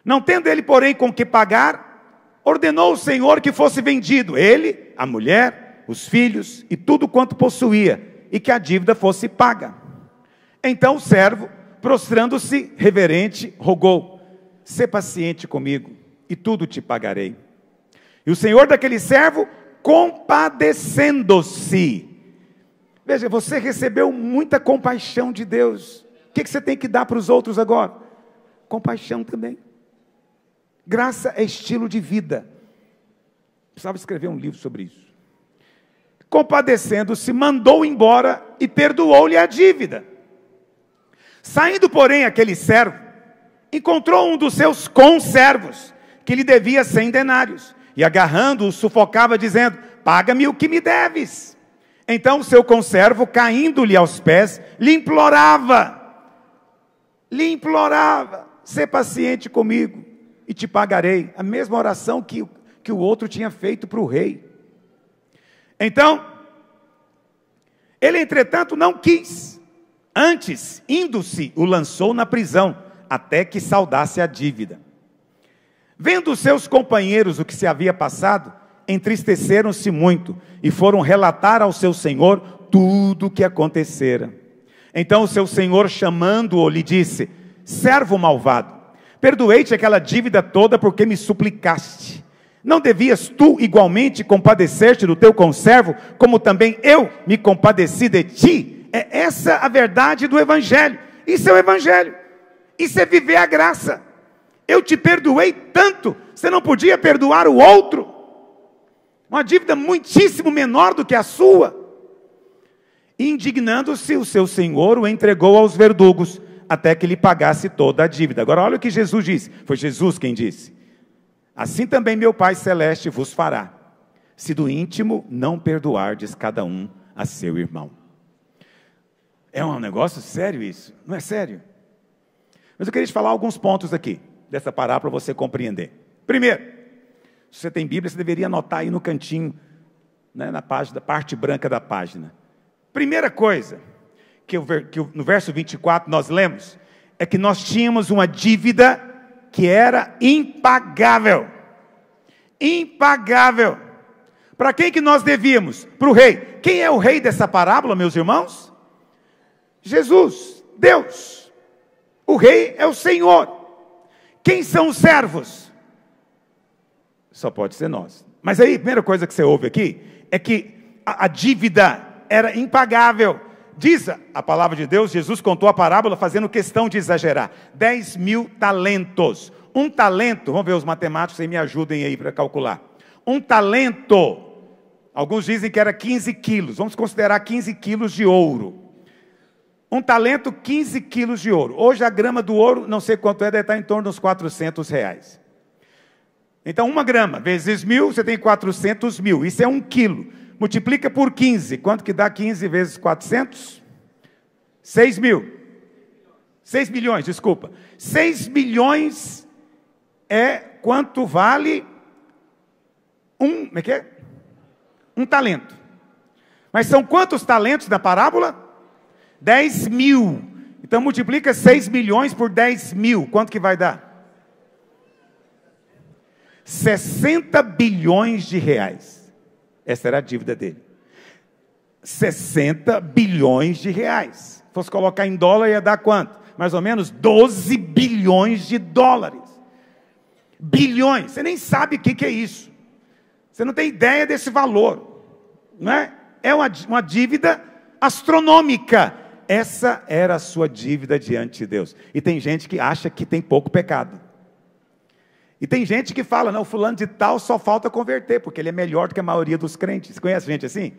Não tendo ele, porém, com que pagar, ordenou o Senhor que fosse vendido, ele, a mulher, os filhos e tudo quanto possuía, e que a dívida fosse paga. Então o servo, prostrando-se reverente, rogou: sê paciente comigo, e tudo te pagarei. E o senhor daquele servo, compadecendo-se. Veja, você recebeu muita compaixão de Deus. O que você tem que dar para os outros agora? Compaixão também. Graça é estilo de vida. Precisava escrever um livro sobre isso. Compadecendo-se, mandou embora e perdoou-lhe a dívida. Saindo, porém, aquele servo, encontrou um dos seus conservos, que lhe devia 100 denários, e agarrando-o, sufocava, dizendo: paga-me o que me deves. Então o seu conservo, caindo-lhe aos pés, lhe implorava, sê paciente comigo, e te pagarei. A mesma oração que o outro tinha feito para o rei. Então, ele entretanto não quis, antes, indo-se, o lançou na prisão, até que saldasse a dívida. Vendo os seus companheiros o que se havia passado, entristeceram-se muito, e foram relatar ao seu senhor tudo o que acontecera. Então o seu senhor, chamando-o, lhe disse: servo malvado, perdoei-te aquela dívida toda porque me suplicaste. Não devias tu igualmente compadecer-te do teu conservo, como também eu me compadeci de ti? É essa a verdade do Evangelho. Isso é o Evangelho. Isso é viver a graça. Eu te perdoei tanto, você não podia perdoar o outro? Uma dívida muitíssimo menor do que a sua. Indignando-se, o seu senhor o entregou aos verdugos, até que lhe pagasse toda a dívida. Agora olha o que Jesus disse. Foi Jesus quem disse: assim também meu Pai Celeste vos fará, se do íntimo não perdoardes cada um a seu irmão. É um negócio sério isso, não é sério? Mas eu queria te falar alguns pontos aqui, dessa parábola para você compreender. Primeiro, se você tem Bíblia, você deveria anotar aí no cantinho, né, na página, parte branca da página. Primeira coisa, que no verso 24 nós lemos, é que nós tínhamos uma dívida que era impagável. Impagável. Para quem que nós devíamos? Para o rei. Quem é o rei dessa parábola, meus irmãos? Jesus, Deus. O rei é o Senhor. Quem são os servos? Só pode ser nós. Mas aí, a primeira coisa que você ouve aqui, é que a dívida era impagável. Diz a palavra de Deus, Jesus contou a parábola fazendo questão de exagerar. 10.000 talentos. Um talento, vamos ver os matemáticos aí, me ajudem aí para calcular. Um talento, alguns dizem que era 15 quilos, vamos considerar 15 quilos de ouro. Um talento, 15 quilos de ouro. Hoje a grama do ouro, não sei quanto é, deve estar em torno dos R$400. Então 1 grama vezes 1.000, você tem 400 mil, isso é 1 quilo. Multiplica por 15, quanto que dá 15 vezes 400? 6 mil. 6 milhões, desculpa. 6 milhões é quanto vale um talento. Mas são quantos talentos da parábola? 10.000. Então multiplica 6 milhões por 10.000. Quanto que vai dar? 60 bilhões de reais. Essa era a dívida dele. 60 bilhões de reais. Se fosse colocar em dólar, ia dar quanto? Mais ou menos 12 bilhões de dólares. Bilhões. Você nem sabe o que é isso. Você não tem ideia desse valor. Não é? É uma dívida astronômica. Essa era a sua dívida diante de Deus. E tem gente que acha que tem pouco pecado. E tem gente que fala, não, fulano de tal só falta converter, porque ele é melhor do que a maioria dos crentes. Você conhece gente assim?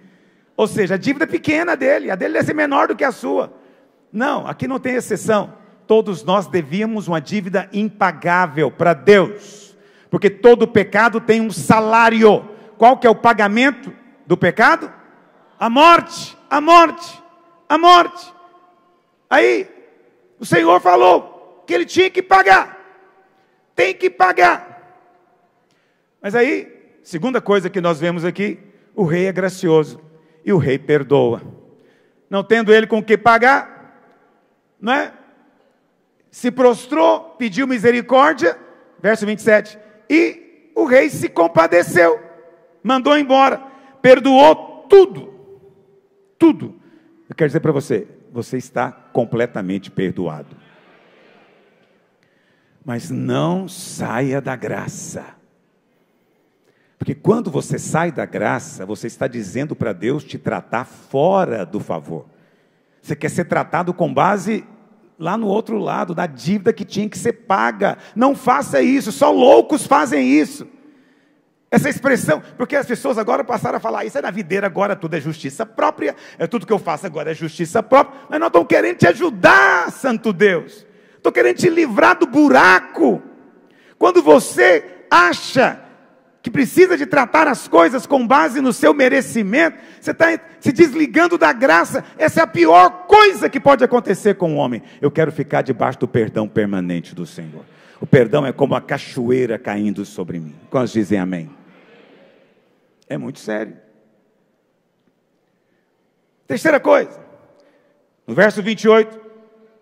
Ou seja, a dívida é pequena dele, a dele deve ser menor do que a sua. Não, aqui não tem exceção. Todos nós devíamos uma dívida impagável para Deus. Porque todo pecado tem um salário. Qual que é o pagamento do pecado? A morte, a morte, a morte. Aí, o Senhor falou que ele tinha que pagar. Tem que pagar. Mas aí, segunda coisa que nós vemos aqui, o rei é gracioso. E o rei perdoa. Não tendo ele com o que pagar, não é? Se prostrou, pediu misericórdia, verso 27. E o rei se compadeceu, mandou embora, perdoou tudo. Tudo. Eu quero dizer para você, você está completamente perdoado. Mas não saia da graça. Porque quando você sai da graça, você está dizendo para Deus te tratar fora do favor. Você quer ser tratado com base lá no outro lado, da dívida que tinha que ser paga. Não faça isso, só loucos fazem isso. Essa expressão, porque as pessoas agora passaram a falar, isso é na videira, agora tudo é justiça própria, é tudo que eu faço agora é justiça própria, mas nós estamos querendo te ajudar, santo Deus. Estou querendo te livrar do buraco. Quando você acha que precisa de tratar as coisas com base no seu merecimento, você está se desligando da graça. Essa é a pior coisa que pode acontecer com o homem. Eu quero ficar debaixo do perdão permanente do Senhor. O perdão é como a cachoeira caindo sobre mim. Quantos dizem amém? É muito sério. Terceira coisa, no verso 28,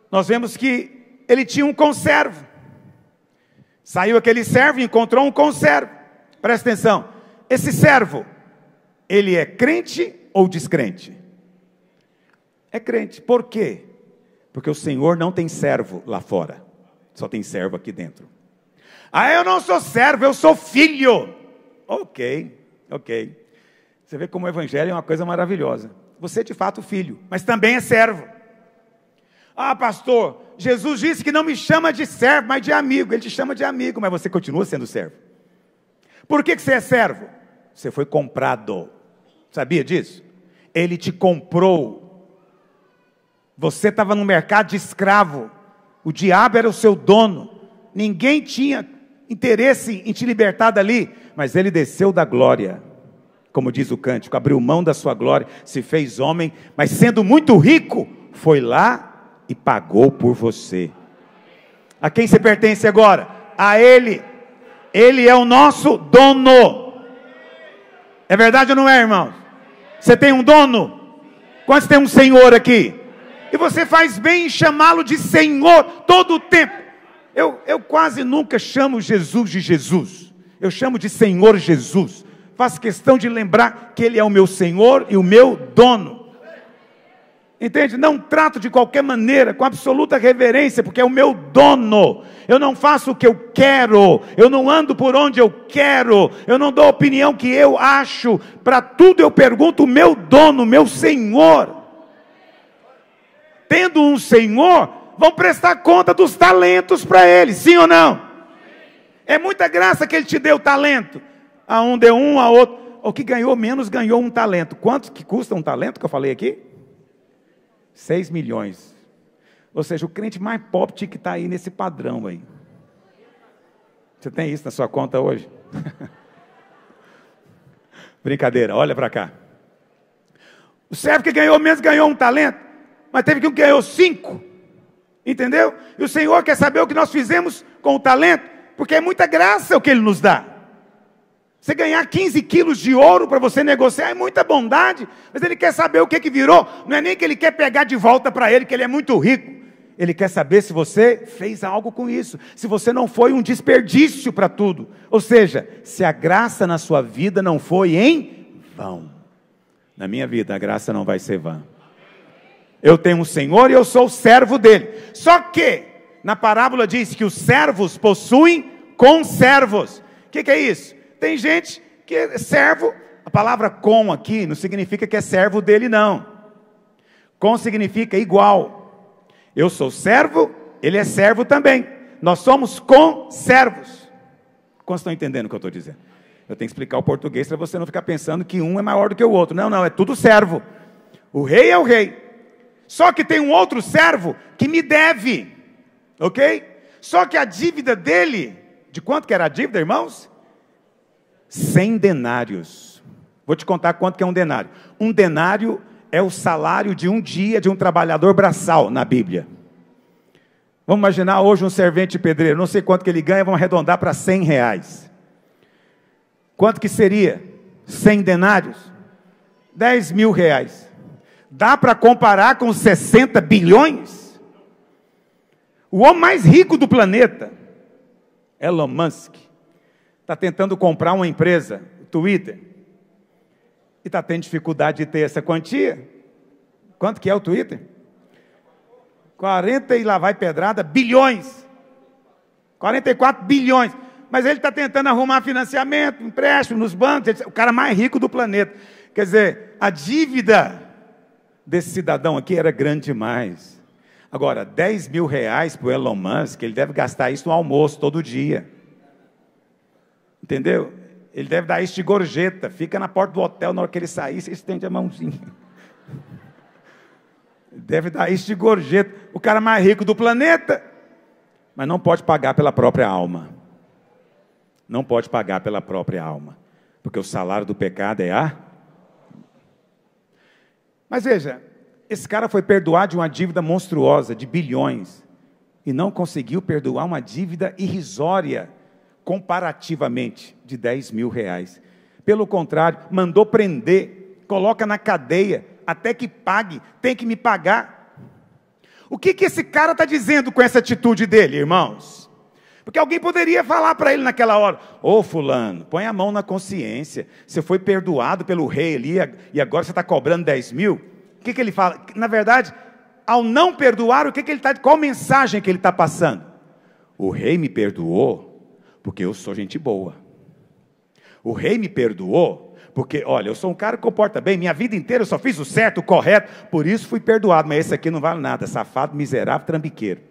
nós vemos que ele tinha um conservo. Saiu aquele servo e encontrou um conservo. Presta atenção, esse servo, ele é crente ou descrente? É crente. Por quê? Porque o Senhor não tem servo lá fora, só tem servo aqui dentro. Ah, eu não sou servo, eu sou filho. Ok. Você vê como o evangelho é uma coisa maravilhosa. Você é de fato filho, mas também é servo. Ah, pastor, Jesus disse que não me chama de servo, mas de amigo. Ele te chama de amigo, mas você continua sendo servo. Por que você é servo? Você foi comprado. Sabia disso? Ele te comprou. Você estava no mercado de escravo. O diabo era o seu dono. Ninguém tinha interesse em te libertar dali. Mas ele desceu da glória. Como diz o cântico, abriu mão da sua glória, se fez homem, mas sendo muito rico, foi lá e pagou por você. A quem você pertence agora? A Ele. Ele é o nosso dono. É verdade ou não é, irmão? Você tem um dono? Quantos tem um Senhor aqui? E você faz bem em chamá-lo de Senhor todo o tempo. Eu quase nunca chamo Jesus de Jesus. Eu chamo de Senhor Jesus. Faço questão de lembrar que Ele é o meu Senhor e o meu dono. Entende? Não trato de qualquer maneira, com absoluta reverência, porque é o meu dono. Eu não faço o que eu quero, eu não ando por onde eu quero, eu não dou a opinião que eu acho. Para tudo eu pergunto o meu dono, o meu Senhor. Tendo um Senhor, vão prestar conta dos talentos para Ele, sim ou não? É muita graça que Ele te deu talento. A um deu um, a outro. O que ganhou menos, ganhou um talento. Quanto que custa um talento que eu falei aqui? 6 milhões. Ou seja, o crente mais pobre tinha que estar aí nesse padrão aí. Você tem isso na sua conta hoje? Brincadeira, olha para cá. O servo que ganhou menos ganhou um talento, mas teve que um que ganhou 5. Entendeu? E o Senhor quer saber o que nós fizemos com o talento, porque é muita graça o que Ele nos dá. Você ganhar 15 quilos de ouro para você negociar é muita bondade, mas Ele quer saber o que virou. Não é nem que Ele quer pegar de volta para Ele, que Ele é muito rico. Ele quer saber se você fez algo com isso, se você não foi um desperdício para tudo. Ou seja, se a graça na sua vida não foi em vão. Na minha vida a graça não vai ser vã. Eu tenho um Senhor e eu sou o servo dele. Só que na parábola diz que os servos possuem conservos. O que é isso? Tem gente que é servo, a palavra com aqui não significa que é servo dele não. Com significa igual. Eu sou servo, ele é servo também. Nós somos conservos. Quantos estão entendendo o que eu estou dizendo? Eu tenho que explicar o português para você não ficar pensando que um é maior do que o outro. Não, não, é tudo servo. O rei é o rei. Só que tem um outro servo que me deve. Ok? Só que a dívida dele, de quanto que era a dívida, irmãos? 100 denários. Vou te contar quanto que é um denário. Um denário é o salário de um dia de um trabalhador braçal na Bíblia. Vamos imaginar hoje um servente pedreiro, não sei quanto que ele ganha, vamos arredondar para 100 reais. Quanto que seria? 100 denários? 10 mil reais. Dá para comparar com 60 bilhões? O homem mais rico do planeta, Elon Musk, está tentando comprar uma empresa, o Twitter, e está tendo dificuldade de ter essa quantia. Quanto que é o Twitter? 40 e lá vai pedrada, bilhões. 44 bilhões. Mas ele está tentando arrumar financiamento, empréstimo nos bancos, o cara mais rico do planeta. Quer dizer, a dívida desse cidadão aqui era grande demais. Agora, 10 mil reais para o Elon Musk, ele deve gastar isso no almoço todo dia. Entendeu? Ele deve dar isso de gorjeta, fica na porta do hotel, na hora que ele sair, você estende a mãozinha. Deve dar isso de gorjeta. O cara mais rico do planeta, mas não pode pagar pela própria alma. Não pode pagar pela própria alma. Porque o salário do pecado é a... Mas veja, esse cara foi perdoado de uma dívida monstruosa, de bilhões, e não conseguiu perdoar uma dívida irrisória, comparativamente, de 10 mil reais. Pelo contrário, mandou prender, coloca na cadeia, até que pague, tem que me pagar. O que esse cara está dizendo com essa atitude dele, irmãos? Porque alguém poderia falar para ele naquela hora: ô fulano, põe a mão na consciência, você foi perdoado pelo rei ali, e agora você está cobrando 10 mil? O que ele fala? Na verdade, ao não perdoar, qual mensagem que ele está passando? O rei me perdoou, porque eu sou gente boa. O rei me perdoou, porque, olha, eu sou um cara que comporta bem, minha vida inteira eu só fiz o certo, o correto, por isso fui perdoado, mas esse aqui não vale nada, safado, miserável, trambiqueiro.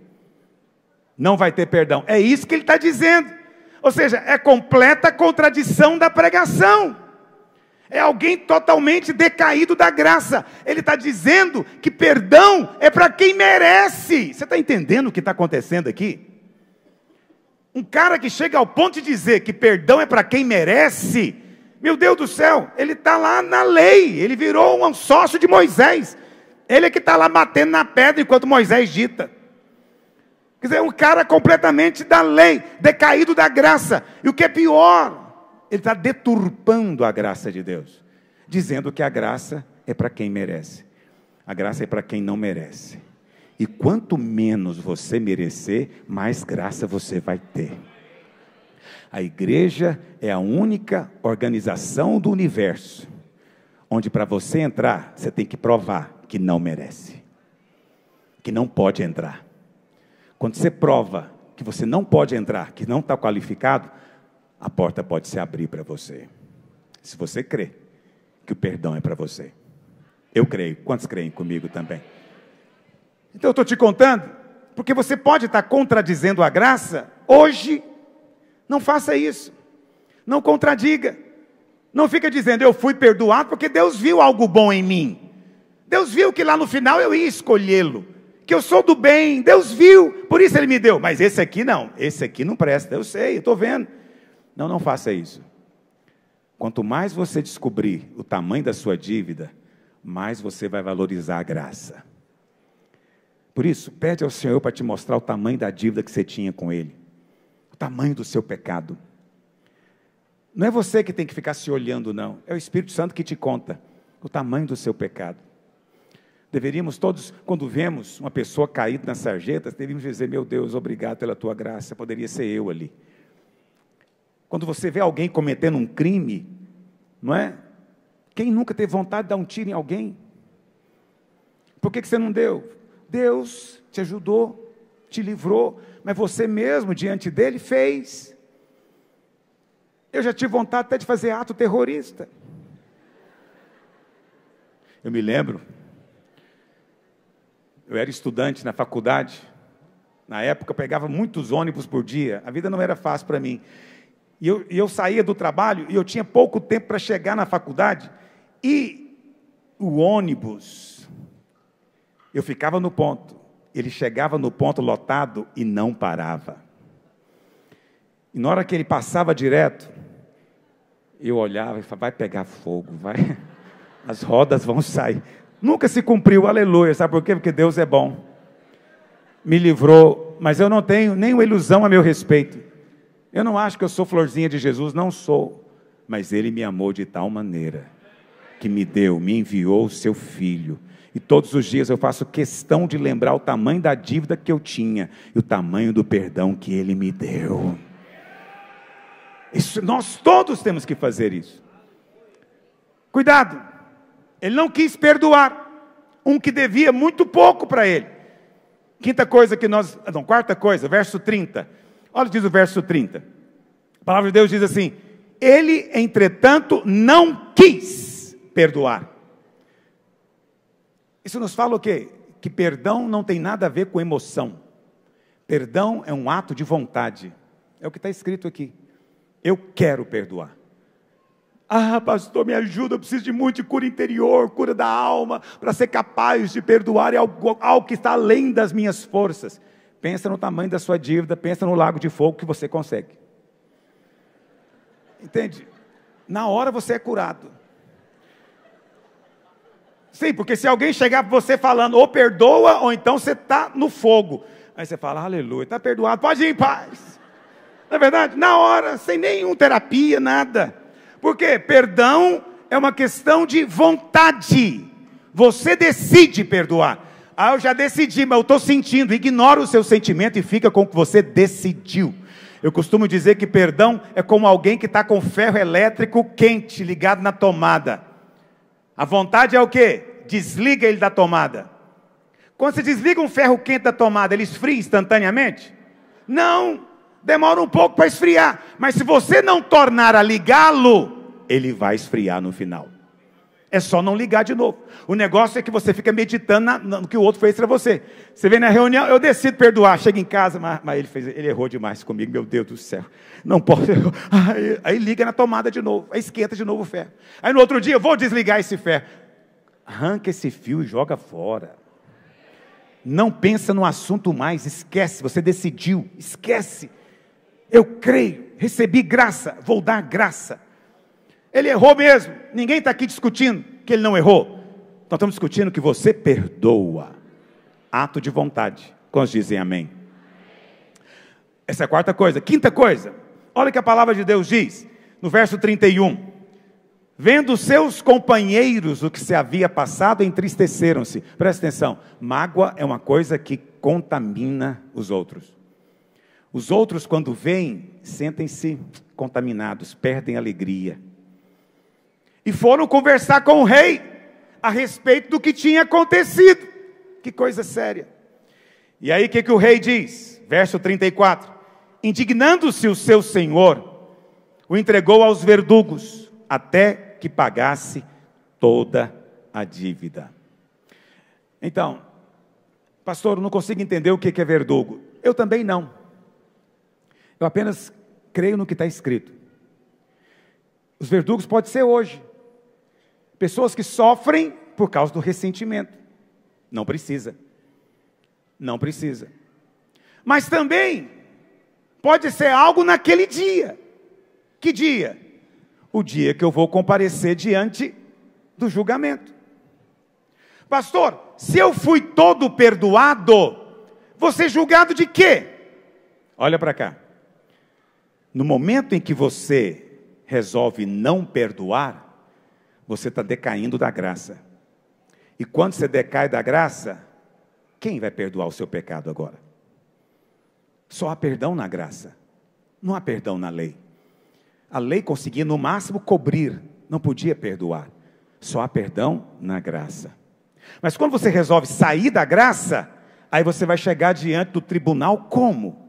Não vai ter perdão. É isso que ele está dizendo. Ou seja, é completa contradição da pregação. É alguém totalmente decaído da graça. Ele está dizendo que perdão é para quem merece. Você está entendendo o que está acontecendo aqui? Um cara que chega ao ponto de dizer que perdão é para quem merece, meu Deus do céu, ele está lá na lei, ele virou um sócio de Moisés. Ele é que está lá batendo na pedra enquanto Moisés dita. Quer dizer, um cara completamente da lei, decaído da graça. E o que é pior, ele está deturpando a graça de Deus, dizendo que a graça é para quem merece. A graça é para quem não merece. E quanto menos você merecer, mais graça você vai ter. A igreja é a única organização do universo onde para você entrar, você tem que provar que não merece, que não pode entrar. Quando você prova que você não pode entrar, que não está qualificado, a porta pode se abrir para você. Se você crê que o perdão é para você. Eu creio. Quantos creem comigo também? Então eu estou te contando, porque você pode estar contradizendo a graça hoje. Não faça isso. Não contradiga. Não fica dizendo, eu fui perdoado porque Deus viu algo bom em mim. Deus viu que lá no final eu ia escolhê-lo. Que eu sou do bem. Deus viu, por isso Ele me deu. Mas esse aqui não. Esse aqui não presta. Eu sei, eu estou vendo. Não, não faça isso. Quanto mais você descobrir o tamanho da sua dívida, mais você vai valorizar a graça. Por isso, pede ao Senhor para te mostrar o tamanho da dívida que você tinha com Ele. O tamanho do seu pecado. Não é você que tem que ficar se olhando, não. É o Espírito Santo que te conta o tamanho do seu pecado. Deveríamos todos, quando vemos uma pessoa caída nas sarjetas, deveríamos dizer, meu Deus, obrigado pela tua graça, poderia ser eu ali. Quando você vê alguém cometendo um crime, não é? Quem nunca teve vontade de dar um tiro em alguém? Por que você não deu? Deus te ajudou, te livrou, mas você mesmo, diante dele, fez. Eu já tive vontade até de fazer ato terrorista. Eu me lembro, Eu era estudante na faculdade. Na época eu pegava muitos ônibus por dia. A vida não era fácil para mim. E eu saía do trabalho e eu tinha pouco tempo para chegar na faculdade. E o ônibus, eu ficava no ponto. Ele chegava no ponto lotado e não parava. E na hora que ele passava direto, eu olhava e falava, vai pegar fogo, vai. As rodas vão sair. Nunca se cumpriu, aleluia. Sabe por quê? Porque Deus é bom. Me livrou, mas eu não tenho nenhuma ilusão a meu respeito. Eu não acho que eu sou florzinha de Jesus, não sou. Mas Ele me amou de tal maneira, que me enviou o seu Filho. E todos os dias eu faço questão de lembrar o tamanho da dívida que eu tinha, e o tamanho do perdão que Ele me deu. Isso, nós todos temos que fazer isso. Cuidado, Ele não quis perdoar um que devia muito pouco para Ele. Quarta coisa, verso 30. Olha o que diz o verso 30. A palavra de Deus diz assim: Ele, entretanto, não quis perdoar. Isso nos fala o quê? Que perdão não tem nada a ver com emoção. Perdão é um ato de vontade. É o que está escrito aqui. Eu quero perdoar. Ah, pastor, me ajuda, eu preciso de muito de cura interior, cura da alma, para ser capaz de perdoar, é algo que está além das minhas forças. Pensa no tamanho da sua dívida, pensa no lago de fogo que você consegue. Entende? Na hora você é curado. Sim, porque se alguém chegar para você falando, ou perdoa, ou então você está no fogo. Aí você fala, aleluia, está perdoado, pode ir em paz. Não é verdade? Na hora, sem nenhuma terapia, nada. Porque perdão é uma questão de vontade. Você decide perdoar. Ah, eu já decidi, mas eu estou sentindo. Ignora o seu sentimento e fica com o que você decidiu. Eu costumo dizer que perdão é como alguém que está com ferro elétrico quente, ligado na tomada. A vontade é o quê? Desliga ele da tomada. Quando você desliga um ferro quente da tomada, ele esfria instantaneamente? Não, demora um pouco para esfriar. Mas se você não tornar a ligá-lo, ele vai esfriar no final. É só não ligar de novo. O negócio é que você fica meditando no que o outro fez para você. Você vem na reunião, eu decido perdoar. Chega em casa, mas ele errou demais comigo, meu Deus do céu. Não posso. Aí liga na tomada de novo, aí esquenta de novo o ferro. Aí no outro dia, eu vou desligar esse ferro. Arranca esse fio e joga fora. Não pensa no assunto mais, esquece, você decidiu, esquece. Eu creio, recebi graça, vou dar graça. Ele errou mesmo, ninguém está aqui discutindo que ele não errou. Nós estamos discutindo que você perdoa. Ato de vontade. Quantos dizem amém? Essa é a quarta coisa. Quinta coisa, olha o que a palavra de Deus diz, no verso 31. Vendo seus companheiros o que se havia passado, entristeceram-se. Presta atenção, mágoa é uma coisa que contamina os outros. Os outros, quando veem, sentem-se contaminados, perdem a alegria. E foram conversar com o rei a respeito do que tinha acontecido. Que coisa séria. E aí o que o rei diz? Verso 34. Indignando-se o seu senhor, o entregou aos verdugos, até que pagasse toda a dívida. Então, pastor, eu não consigo entender o que é verdugo. Eu também não. Eu apenas creio no que está escrito. Os verdugos pode ser hoje. Pessoas que sofrem por causa do ressentimento. Não precisa. Não precisa. Mas também pode ser algo naquele dia. Que dia? O dia que eu vou comparecer diante do julgamento. Pastor, se eu fui todo perdoado, vou ser julgado de quê? Olha para cá. No momento em que você resolve não perdoar, você está decaindo da graça. E quando você decai da graça, quem vai perdoar o seu pecado agora? Só há perdão na graça. Não há perdão na lei. A lei conseguia no máximo cobrir, não podia perdoar. Só há perdão na graça. Mas quando você resolve sair da graça, aí você vai chegar diante do tribunal como?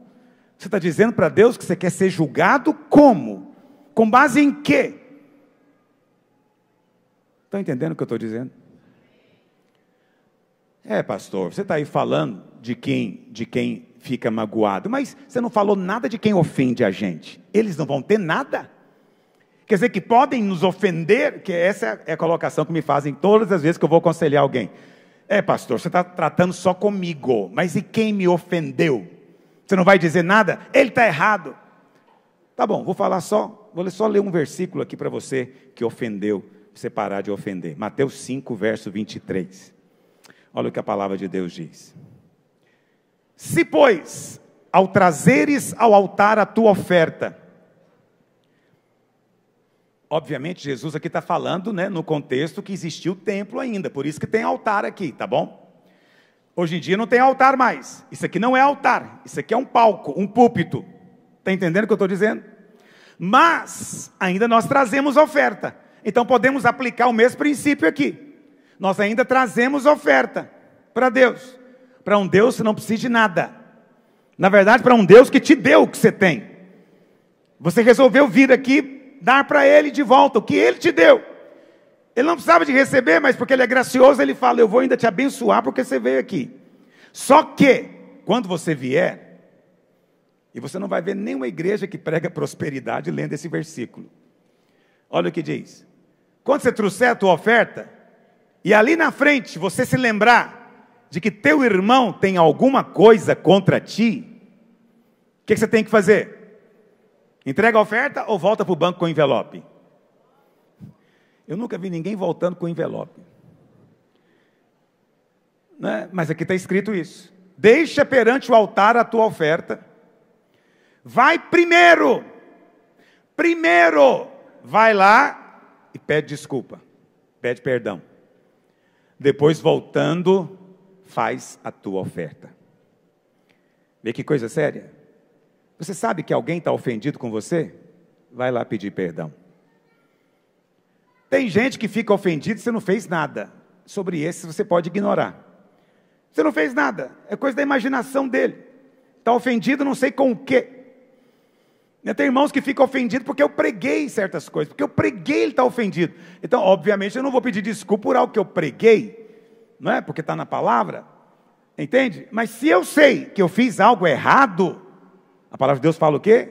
Você está dizendo para Deus que você quer ser julgado como? Com base em quê? Estão entendendo o que eu estou dizendo? Pastor, você está aí falando de quem fica magoado, mas você não falou nada de quem ofende a gente. Eles não vão ter nada. Quer dizer que podem nos ofender, que essa é a colocação que me fazem todas as vezes que eu vou aconselhar alguém. Pastor, você está tratando só comigo, mas e quem me ofendeu? Você não vai dizer nada? Ele está errado. Tá bom, vou só ler um versículo aqui para você que ofendeu, para você parar de ofender. Mateus 5, verso 23. Olha o que a palavra de Deus diz. Se, pois, ao trazeres ao altar a tua oferta, obviamente Jesus aqui está falando, né, no contexto que existia o templo ainda, por isso que tem altar aqui, tá bom? Hoje em dia não tem altar mais, isso aqui não é altar, isso aqui é um palco, um púlpito, está entendendo o que eu estou dizendo? Mas, ainda nós trazemos oferta, então podemos aplicar o mesmo princípio aqui, nós ainda trazemos oferta para Deus, para um Deus que não precisa de nada, na verdade para um Deus que te deu o que você tem, você resolveu vir aqui, dar para Ele de volta o que Ele te deu, Ele não precisava de receber, mas porque Ele é gracioso, Ele fala, eu vou ainda te abençoar porque você veio aqui, só que, quando você vier, e você não vai ver nenhuma igreja que prega prosperidade lendo esse versículo, olha o que diz, quando você trouxer a tua oferta, e ali na frente você se lembrar de que teu irmão tem alguma coisa contra ti, o que você tem que fazer? Entrega a oferta ou volta para o banco com envelope? Eu nunca vi ninguém voltando com envelope, né? Mas aqui está escrito isso, deixa perante o altar a tua oferta, vai primeiro, vai lá e pede desculpa, pede perdão, depois voltando, faz a tua oferta. Vê que coisa séria? Você sabe que alguém está ofendido com você? Vai lá pedir perdão. Tem gente que fica ofendido e você não fez nada. Sobre esse você pode ignorar. Você não fez nada, é coisa da imaginação dele. Está ofendido não sei com o quê. Tem irmãos que ficam ofendidos porque eu preguei certas coisas, porque eu preguei, ele está ofendido. Então, obviamente, eu não vou pedir desculpa por algo que eu preguei, não é? Porque está na palavra, entende? Mas se eu sei que eu fiz algo errado, a palavra de Deus fala o quê?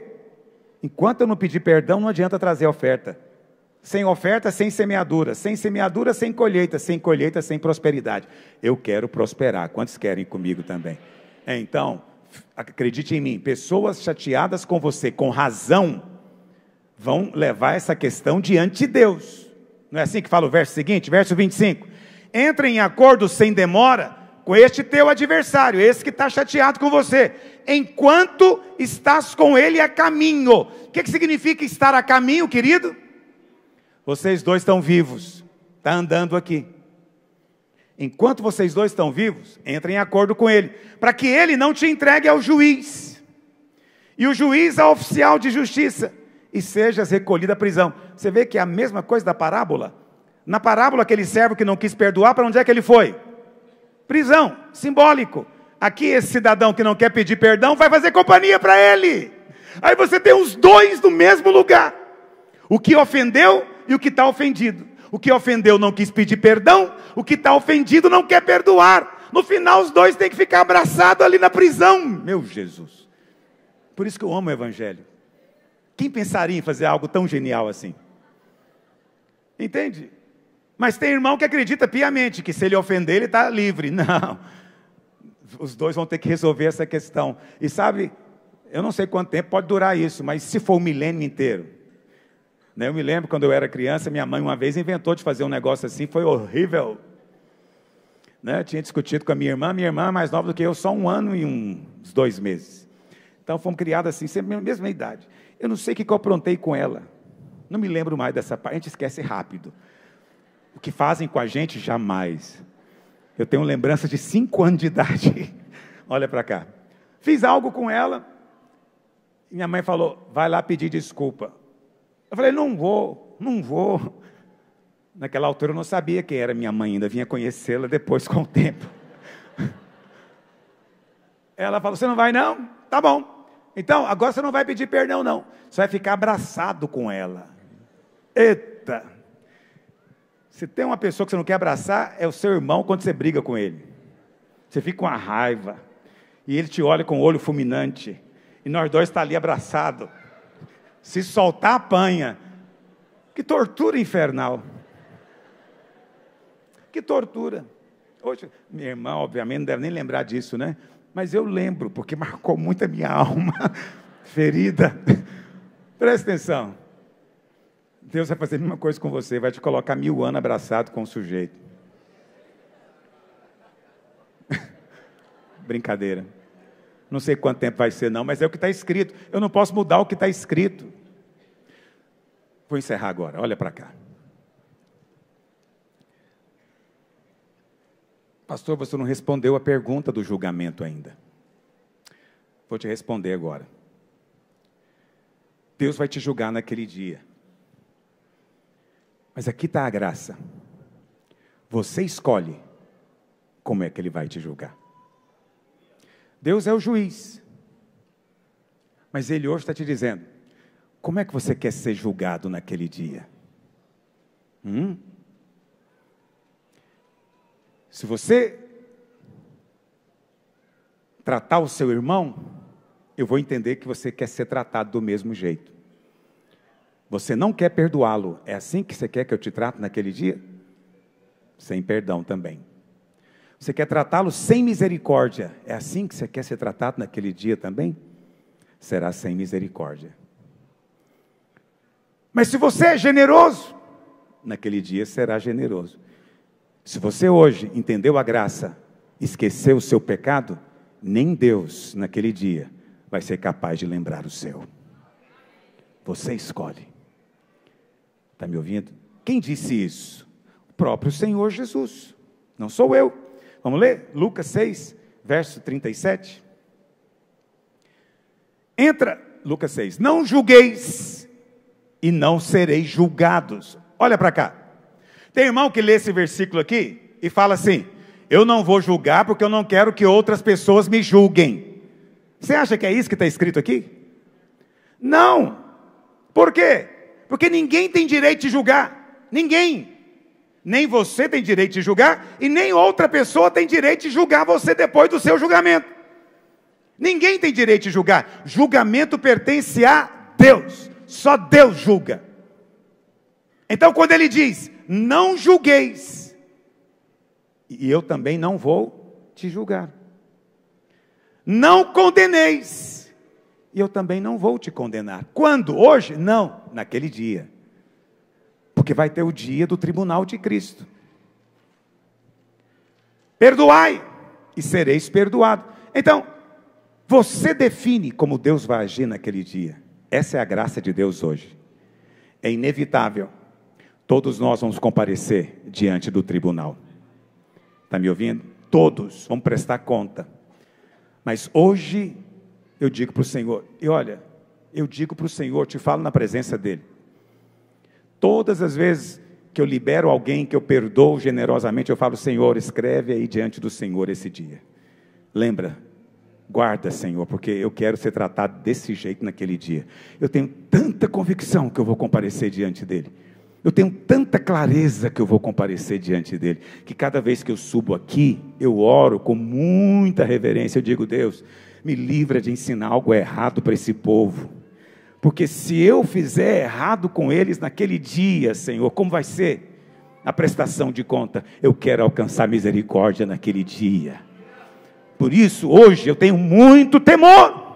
Enquanto eu não pedir perdão, não adianta trazer oferta. Sem oferta, sem semeadura, sem colheita, sem colheita, sem prosperidade. Eu quero prosperar, quantos querem comigo também? Então, acredite em mim, pessoas chateadas com você, com razão, vão levar essa questão diante de Deus. Não é assim que fala o verso seguinte, verso 25? Entra em acordo sem demora com este teu adversário, esse que está chateado com você, enquanto estás com ele a caminho. O que significa estar a caminho, querido? Vocês dois estão vivos, está andando aqui. Enquanto vocês dois estão vivos, entre em acordo com ele, para que ele não te entregue ao juiz, e o juiz ao oficial de justiça, e sejas recolhido à prisão. Você vê que é a mesma coisa da parábola? Na parábola, aquele servo que não quis perdoar, para onde é que ele foi? Prisão, simbólico. Aqui esse cidadão que não quer pedir perdão, vai fazer companhia para ele. Aí você tem os dois no mesmo lugar. O que ofendeu e o que está ofendido. O que ofendeu não quis pedir perdão, o que está ofendido não quer perdoar. No final os dois têm que ficar abraçados ali na prisão. Meu Jesus. Por isso que eu amo o Evangelho. Quem pensaria em fazer algo tão genial assim? Entende? Mas tem irmão que acredita piamente que se ele ofender ele está livre. Não. Os dois vão ter que resolver essa questão. E sabe, eu não sei quanto tempo pode durar isso, mas se for o milênio inteiro. Eu me lembro quando eu era criança, minha mãe uma vez inventou de fazer um negócio assim, foi horrível. Eu tinha discutido com a minha irmã é mais nova do que eu, só 1 ano e uns 2 meses. Então fomos criados assim, sempre na mesma idade. Eu não sei o que eu aprontei com ela, não me lembro mais dessa parte, a gente esquece rápido. O que fazem com a gente, jamais. Eu tenho lembrança de 5 anos de idade, olha para cá. Fiz algo com ela, e minha mãe falou, vai lá pedir desculpa. Eu falei, não vou. Naquela altura eu não sabia quem era minha mãe, ainda vinha conhecê-la depois com o tempo. Ela falou, você não vai não? Tá bom. Então, agora você não vai pedir perdão não. Você vai ficar abraçado com ela. Eita. Se tem uma pessoa que você não quer abraçar, é o seu irmão quando você briga com ele. Você fica com uma raiva. E ele te olha com o olho fulminante. E nós dois estamos ali abraçados. Se soltar, apanha. Que tortura infernal. Que tortura. Hoje, minha irmã, obviamente, não deve nem lembrar disso, né? Mas eu lembro, porque marcou muito a minha alma ferida. Presta atenção. Deus vai fazer a mesma coisa com você. Vai te colocar 1000 anos abraçado com o sujeito. Brincadeira. Não sei quanto tempo vai ser não, mas é o que está escrito. Eu não posso mudar o que está escrito. Vou encerrar agora, olha para cá. Pastor, você não respondeu a pergunta do julgamento ainda. Vou te responder agora. Deus vai te julgar naquele dia. Mas aqui está a graça. Você escolhe como é que Ele vai te julgar. Deus é o juiz. Mas Ele hoje está te dizendo, como é que você quer ser julgado naquele dia? Se você tratar o seu irmão, eu vou entender que você quer ser tratado do mesmo jeito. Você não quer perdoá-lo, é assim que você quer que eu te trate naquele dia? Sem perdão também. Você quer tratá-lo sem misericórdia, é assim que você quer ser tratado naquele dia também? Será sem misericórdia. Mas se você é generoso, naquele dia será generoso. Se você hoje entendeu a graça, esqueceu o seu pecado, nem Deus, naquele dia, vai ser capaz de lembrar o seu. Você escolhe. Está me ouvindo? Quem disse isso? O próprio Senhor Jesus. Não sou eu. Vamos ler? Lucas 6, verso 37. Entra, Lucas 6. Não julgueis e não sereis julgados. Olha para cá. Tem irmão que lê esse versículo aqui e fala assim, eu não vou julgar porque eu não quero que outras pessoas me julguem. Você acha que é isso que está escrito aqui? Não. Por quê? Porque ninguém tem direito de julgar. Ninguém. Nem você tem direito de julgar e nem outra pessoa tem direito de julgar você depois do seu julgamento. Ninguém tem direito de julgar. Julgamento pertence a Deus. Só Deus julga. Então quando ele diz, não julgueis, e eu também não vou te julgar. Não condeneis, e eu também não vou te condenar. Quando? Hoje? Não, naquele dia. Porque vai ter o dia do tribunal de Cristo. Perdoai, e sereis perdoados. Então, você define como Deus vai agir naquele dia. Essa é a graça de Deus hoje. É inevitável. Todos nós vamos comparecer diante do tribunal. Está me ouvindo? Todos vamos prestar conta. Mas hoje, eu digo para o Senhor, e olha, eu digo para o Senhor, te falo na presença dEle. Todas as vezes que eu libero alguém, que eu perdoo generosamente, eu falo, Senhor, escreve aí diante do Senhor esse dia. Lembra, guarda, Senhor, porque eu quero ser tratado desse jeito naquele dia. Eu tenho tanta convicção que eu vou comparecer diante dEle. Eu tenho tanta clareza que eu vou comparecer diante dEle, que cada vez que eu subo aqui, eu oro com muita reverência, eu digo, Deus, me livra de ensinar algo errado para esse povo, porque se eu fizer errado com eles naquele dia, Senhor, como vai ser a prestação de conta? Eu quero alcançar misericórdia naquele dia. Por isso, hoje eu tenho muito temor.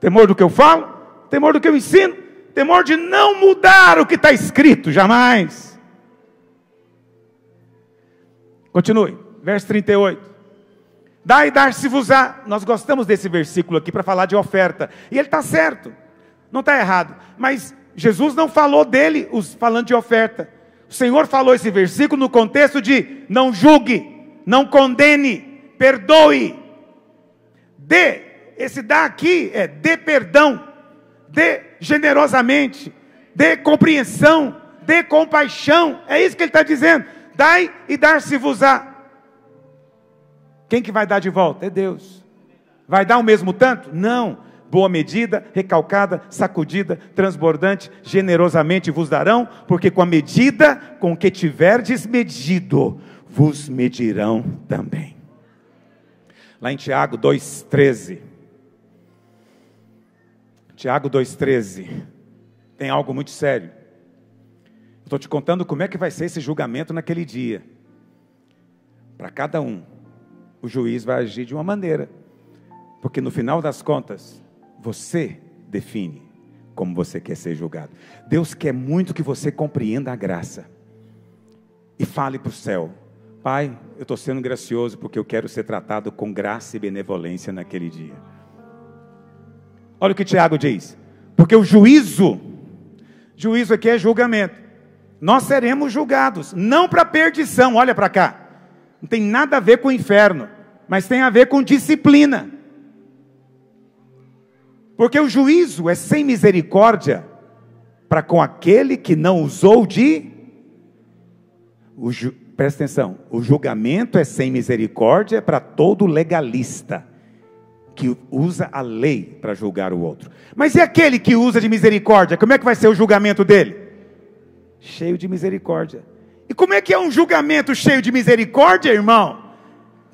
Temor do que eu falo, temor do que eu ensino, temor de não mudar o que está escrito, jamais. Continue, verso 38. Dai e dar-se-vos-á. Nós gostamos desse versículo aqui para falar de oferta. E ele está certo, não está errado. Mas Jesus não falou dele falando de oferta. O Senhor falou esse versículo no contexto de não julgue, não condene, perdoe. Dê, esse dá aqui é dê perdão. Dê generosamente, dê compreensão, dê compaixão, é isso que ele está dizendo, dai e dar-se-vos-á. Quem que vai dar de volta? É Deus. Vai dar o mesmo tanto? Não, boa medida, recalcada, sacudida, transbordante, generosamente vos darão, porque com a medida com que tiverdes medido, vos medirão também. Lá em Tiago 2,13. Tiago 2,13. Tem algo muito sério. Estou te contando como é que vai ser esse julgamento naquele dia. Para cada um, o juiz vai agir de uma maneira. Porque no final das contas, você define como você quer ser julgado. Deus quer muito que você compreenda a graça. E fale para o céu: Pai, eu estou sendo gracioso porque eu quero ser tratado com graça e benevolência naquele dia. Olha o que Tiago diz. Porque o juízo aqui é julgamento. Nós seremos julgados, não para perdição, olha para cá. Não tem nada a ver com o inferno, mas tem a ver com disciplina. Porque o juízo é sem misericórdia para com aquele que não usou de... Presta atenção, o julgamento é sem misericórdia para todo legalista que usa a lei para julgar o outro. Mas e aquele que usa de misericórdia? Como é que vai ser o julgamento dele? Cheio de misericórdia. E como é que é um julgamento cheio de misericórdia, irmão?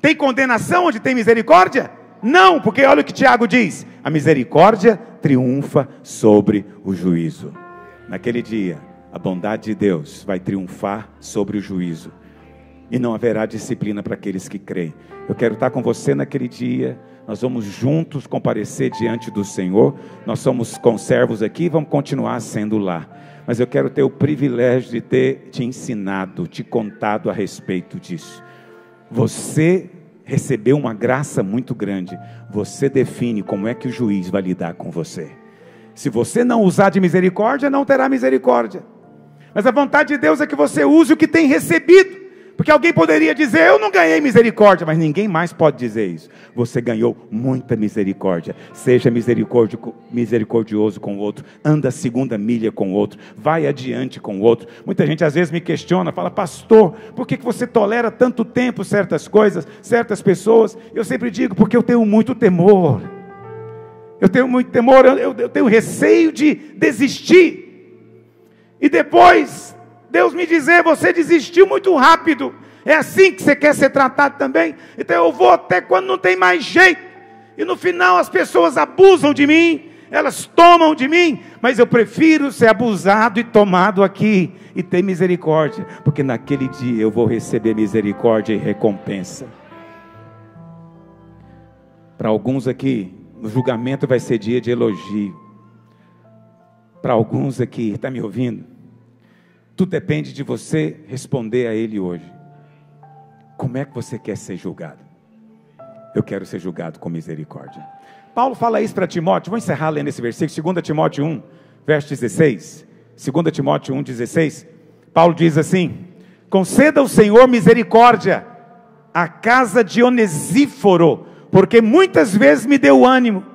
Tem condenação onde tem misericórdia? Não, porque olha o que Tiago diz: a misericórdia triunfa sobre o juízo. Naquele dia, a bondade de Deus vai triunfar sobre o juízo. E não haverá disciplina para aqueles que creem. Eu quero estar com você naquele dia. Nós vamos juntos comparecer diante do Senhor. Nós somos conservos aqui e vamos continuar sendo lá. Mas eu quero ter o privilégio de ter te ensinado, te contado a respeito disso. Você recebeu uma graça muito grande. Você define como é que o juiz vai lidar com você. Se você não usar de misericórdia, não terá misericórdia. Mas a vontade de Deus é que você use o que tem recebido. Porque alguém poderia dizer: eu não ganhei misericórdia. Mas ninguém mais pode dizer isso. Você ganhou muita misericórdia. Seja misericordioso com o outro. Anda a segunda milha com o outro. Vai adiante com o outro. Muita gente às vezes me questiona, fala: pastor, por que você tolera tanto tempo certas coisas, certas pessoas? Eu sempre digo: porque eu tenho muito temor. Eu tenho muito temor, eu tenho receio de desistir. E depois Deus me dizer: você desistiu muito rápido. É assim que você quer ser tratado também? Então eu vou até quando não tem mais jeito. E no final as pessoas abusam de mim, elas tomam de mim. Mas eu prefiro ser abusado e tomado aqui e ter misericórdia. Porque naquele dia eu vou receber misericórdia e recompensa. Para alguns aqui, o julgamento vai ser dia de elogio. Para alguns aqui, está me ouvindo? Tudo depende de você responder a Ele hoje. Como é que você quer ser julgado? Eu quero ser julgado com misericórdia. Paulo fala isso para Timóteo. Vou encerrar lendo esse versículo, 2 Timóteo 1, verso 16. 2 Timóteo 1, 16. Paulo diz assim: conceda ao Senhor misericórdia à casa de Onesíforo, porque muitas vezes me deu ânimo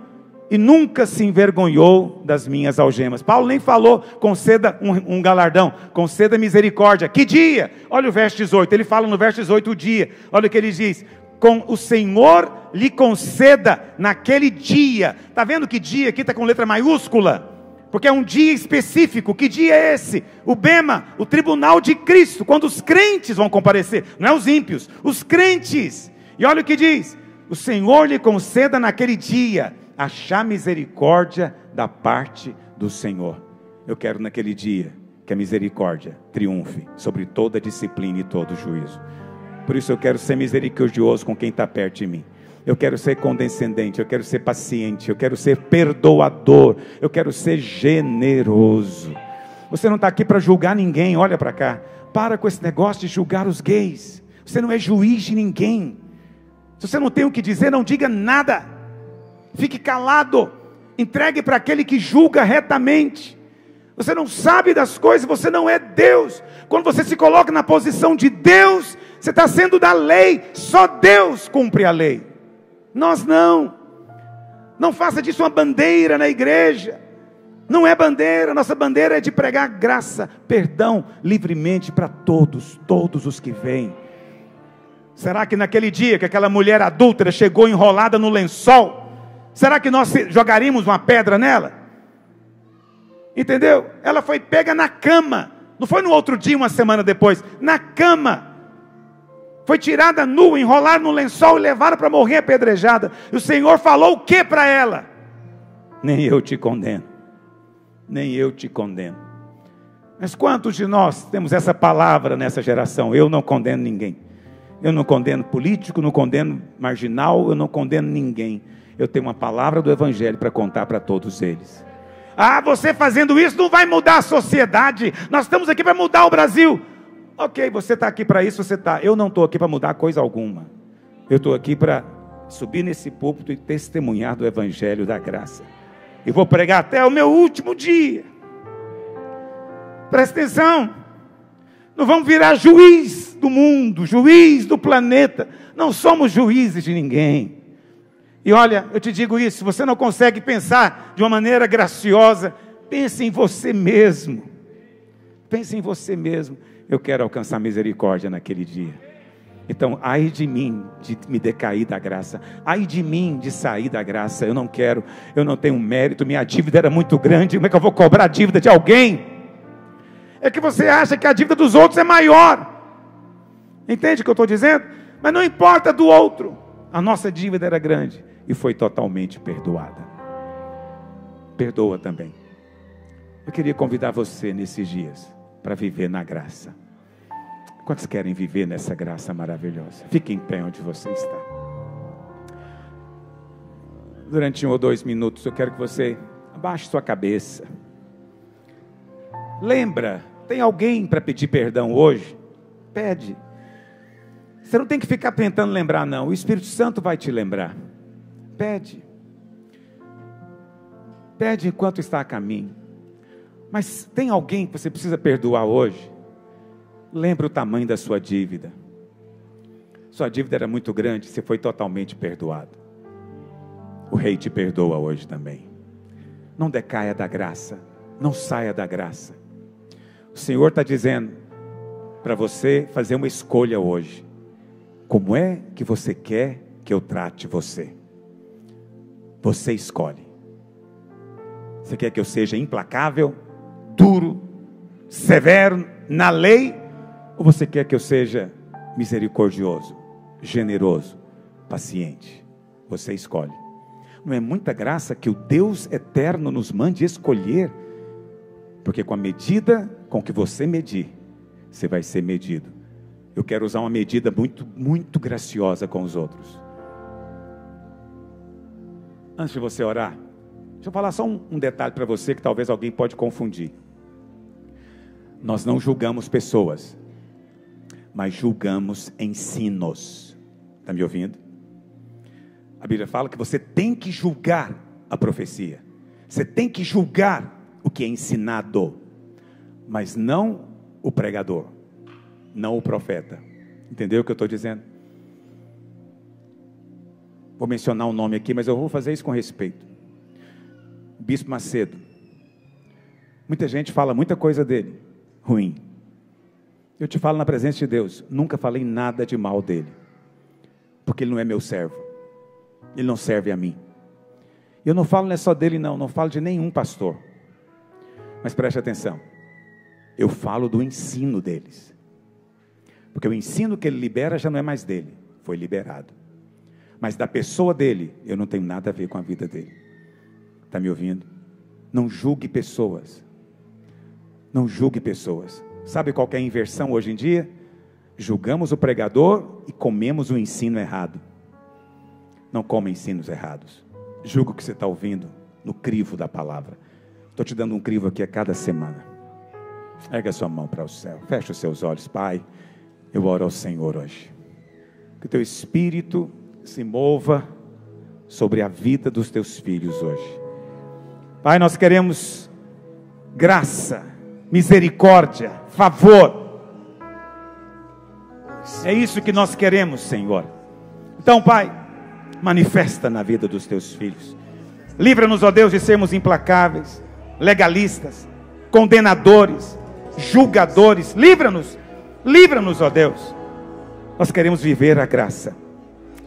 e nunca se envergonhou das minhas algemas. Paulo nem falou: conceda um galardão, conceda misericórdia. Que dia? Olha o verso 18, ele fala no verso 18 o dia. Olha o que ele diz: com o Senhor lhe conceda naquele dia. Está vendo que dia aqui está com letra maiúscula? Porque é um dia específico. Que dia é esse? O bema, o tribunal de Cristo, quando os crentes vão comparecer, não é os ímpios, os crentes. E olha o que diz: o Senhor lhe conceda naquele dia achar misericórdia da parte do Senhor. Eu quero naquele dia que a misericórdia triunfe sobre toda disciplina e todo juízo. Por isso eu quero ser misericordioso com quem está perto de mim. Eu quero ser condescendente, eu quero ser paciente, eu quero ser perdoador, eu quero ser generoso. Você não está aqui para julgar ninguém, olha para cá. Para com esse negócio de julgar os gays. Você não é juiz de ninguém. Se você não tem o que dizer, não diga nada. Fique calado, entregue para aquele que julga retamente. Você não sabe das coisas, você não é Deus. Quando você se coloca na posição de Deus, você está sendo da lei. Só Deus cumpre a lei, nós não. Não faça disso uma bandeira na igreja. Não é bandeira, nossa bandeira é de pregar graça, perdão, livremente para todos os que vêm. Será que naquele dia que aquela mulher adúltera chegou enrolada no lençol, será que nós jogaríamos uma pedra nela? Entendeu? Ela foi pega na cama. Não foi no outro dia, uma semana depois. Na cama. foi tirada nua, enrolaram no lençol e levaram para morrer apedrejada. E o Senhor falou o que para ela? Nem eu te condeno, nem eu te condeno. Mas quantos de nós temos essa palavra nessa geração? Eu não condeno ninguém. Eu não condeno político, não condeno marginal, eu não condeno ninguém. Eu tenho uma palavra do Evangelho para contar para todos eles. Ah, você fazendo isso não vai mudar a sociedade. Nós estamos aqui para mudar o Brasil. Ok, você está aqui para isso, você está. Eu não estou aqui para mudar coisa alguma. Eu estou aqui para subir nesse púlpito e testemunhar do Evangelho da graça. E vou pregar até o meu último dia. Presta atenção. Não vamos virar juiz do mundo, juiz do planeta. Não somos juízes de ninguém. E olha, eu te digo isso, se você não consegue pensar de uma maneira graciosa, pense em você mesmo. Pense em você mesmo. Eu quero alcançar misericórdia naquele dia. Então, ai de mim de me decair da graça. Ai de mim de sair da graça. Eu não quero, eu não tenho mérito, minha dívida era muito grande. Como é que eu vou cobrar a dívida de alguém? É que você acha que a dívida dos outros é maior. Entende o que eu estou dizendo? Mas não importa do outro. A nossa dívida era grande e foi totalmente perdoada. Perdoa também. Eu queria convidar você nesses dias para viver na graça. Quantos querem viver nessa graça maravilhosa? Fique em pé onde você está. Durante 1 ou 2 minutos eu quero que você abaixe sua cabeça. Lembra, tem alguém para pedir perdão hoje? Pede. Você não tem que ficar tentando lembrar não, o Espírito Santo vai te lembrar. Pede. Pede enquanto está a caminho. Mas tem alguém que você precisa perdoar hoje? Lembra o tamanho da sua dívida. Sua dívida era muito grande, você foi totalmente perdoado. O Rei te perdoa hoje também. Não decaia da graça, não saia da graça. O Senhor está dizendo para você fazer uma escolha hoje. Como é que você quer que eu trate você? Você escolhe. Você quer que eu seja implacável, duro, severo na lei? Ou você quer que eu seja misericordioso, generoso, paciente? Você escolhe. Não é muita graça que o Deus eterno nos mande escolher? Porque com a medida com que você medir, você vai ser medido. Eu quero usar uma medida muito graciosa com os outros. Antes de você orar, deixa eu falar só um detalhe para você que talvez alguém pode confundir. Nós não julgamos pessoas, mas julgamos ensinos. Está me ouvindo? A Bíblia fala que você tem que julgar a profecia. Você tem que julgar o que é ensinado, mas não o pregador, não o profeta. Entendeu o que eu estou dizendo? Vou mencionar um nome aqui, mas eu vou fazer isso com respeito. Bispo Macedo. Muita gente fala muita coisa dele, ruim. Eu te falo na presença de Deus, nunca falei nada de mal dele. Porque ele não é meu servo. Ele não serve a mim. Eu não falo não é só dele não falo de nenhum pastor. Mas preste atenção. Eu falo do ensino deles. Porque o ensino que ele libera já não é mais dele, foi liberado. Mas da pessoa dele, eu não tenho nada a ver com a vida dele. Está me ouvindo? Não julgue pessoas. Não julgue pessoas. Sabe qual que é a inversão hoje em dia? Julgamos o pregador e comemos o ensino errado. Não come ensinos errados. Julga o que você está ouvindo no crivo da palavra. Estou te dando um crivo aqui a cada semana. Erga a sua mão para o céu. Fecha os seus olhos, Pai. Eu oro ao Senhor hoje. Que o teu Espírito se mova sobre a vida dos teus filhos hoje. Pai, nós queremos graça, misericórdia, favor. É isso que nós queremos, Senhor. Então, Pai, manifesta na vida dos teus filhos. Livra-nos, ó Deus, de sermos implacáveis, legalistas, condenadores, julgadores. Livra-nos, ó Deus. Nós queremos viver a graça,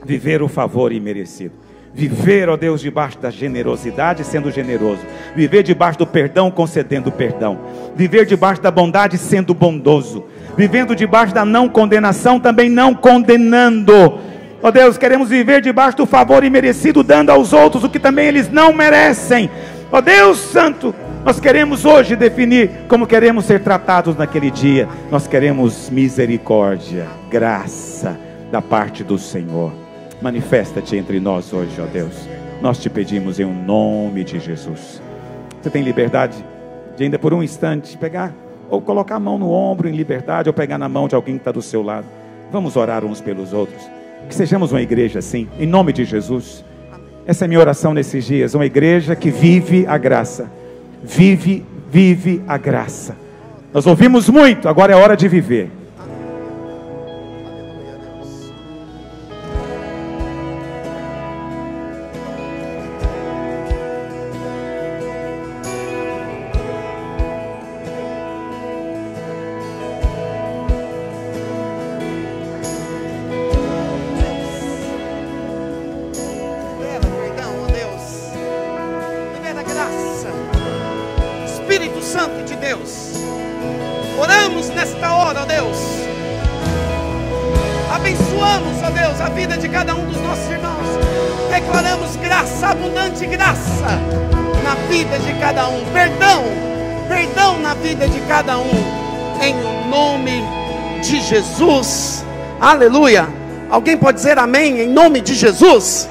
viver o favor imerecido. Viver, ó Deus, debaixo da generosidade, sendo generoso. Viver debaixo do perdão, concedendo perdão. Viver debaixo da bondade, sendo bondoso. Vivendo debaixo da não condenação, também não condenando. Ó Deus, queremos viver debaixo do favor imerecido, dando aos outros o que também eles não merecem. Ó Deus Santo, nós queremos hoje definir como queremos ser tratados naquele dia. Nós queremos misericórdia, graça da parte do Senhor. Manifesta-te entre nós hoje, ó Deus. Nós te pedimos em nome de Jesus. Você tem liberdade de ainda por um instante pegar ou colocar a mão no ombro em liberdade, ou pegar na mão de alguém que está do seu lado. Vamos orar uns pelos outros. Que sejamos uma igreja assim, em nome de Jesus. Essa é a minha oração nesses dias. Uma igreja que vive a graça. Vive a graça. Nós ouvimos muito, agora é hora de viver. Espírito Santo de Deus, oramos nesta hora, ó Deus, abençoamos, ó Deus, a vida de cada um dos nossos irmãos, declaramos graça, abundante graça na vida de cada um, perdão na vida de cada um, em nome de Jesus, aleluia. Alguém pode dizer amém, em nome de Jesus?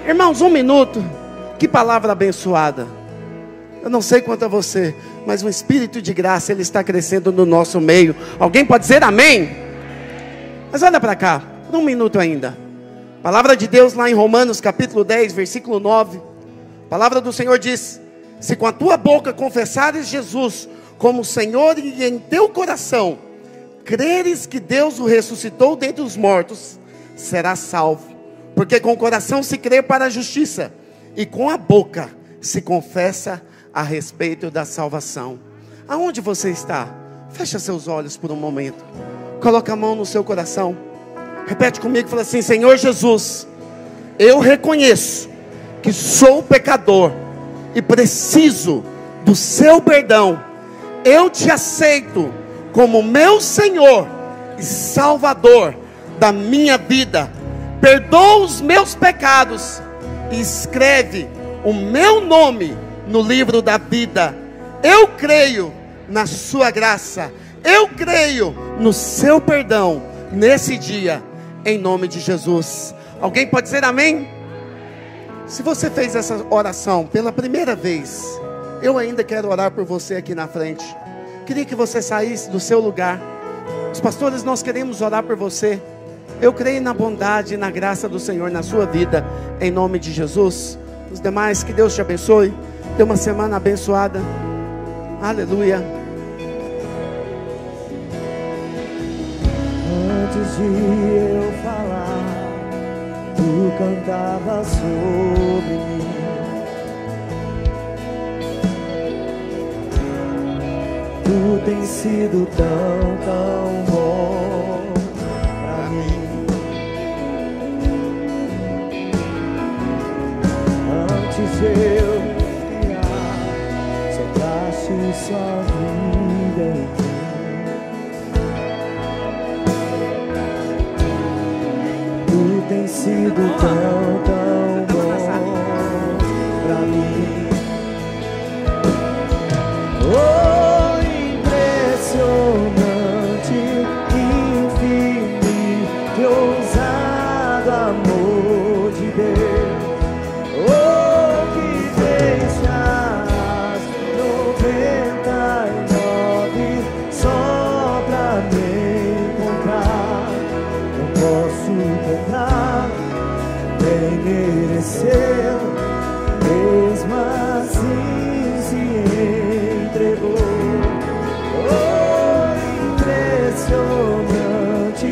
Irmãos, um minuto, que palavra abençoada. Eu não sei quanto a você, mas o Espírito de graça, ele está crescendo no nosso meio. Alguém pode dizer amém? Mas olha para cá, por um minuto ainda. Palavra de Deus lá em Romanos capítulo 10, versículo 9. A palavra do Senhor diz: se com a tua boca confessares Jesus como Senhor e em teu coração creres que Deus o ressuscitou dentre os mortos, serás salvo. Porque com o coração se crê para a justiça, e com a boca se confessa a respeito da salvação. Aonde você está? Fecha seus olhos por um momento. Coloca a mão no seu coração. Repete comigo, fala assim: Senhor Jesus, eu reconheço que sou pecador e preciso do seu perdão. Eu te aceito como meu Senhor e Salvador da minha vida. Perdoa os meus pecados e escreve o meu nome no livro da vida. Eu creio na sua graça, eu creio no seu perdão nesse dia, em nome de Jesus. Alguém pode dizer amém? Se você fez essa oração pela primeira vez, eu ainda quero orar por você aqui na frente. Queria que você saísse do seu lugar. Os pastores, nós queremos orar por você. Eu creio na bondade e na graça do Senhor na sua vida, em nome de Jesus. Os demais, que Deus te abençoe. Tenha uma semana abençoada. Aleluia. Antes de eu falar, tu cantava sobre mim. Tu tens sido tão bom pra mim. Antes de eu sua vida em mim. Tu tens sido tão bom pra mim. Oh, impressionante, infinito, ousado amor de Deus. Oh, que deixas 99 só pra me encontrar. Não posso contar, nem mereceu, mesmo assim se entregou. Oh, impressionante,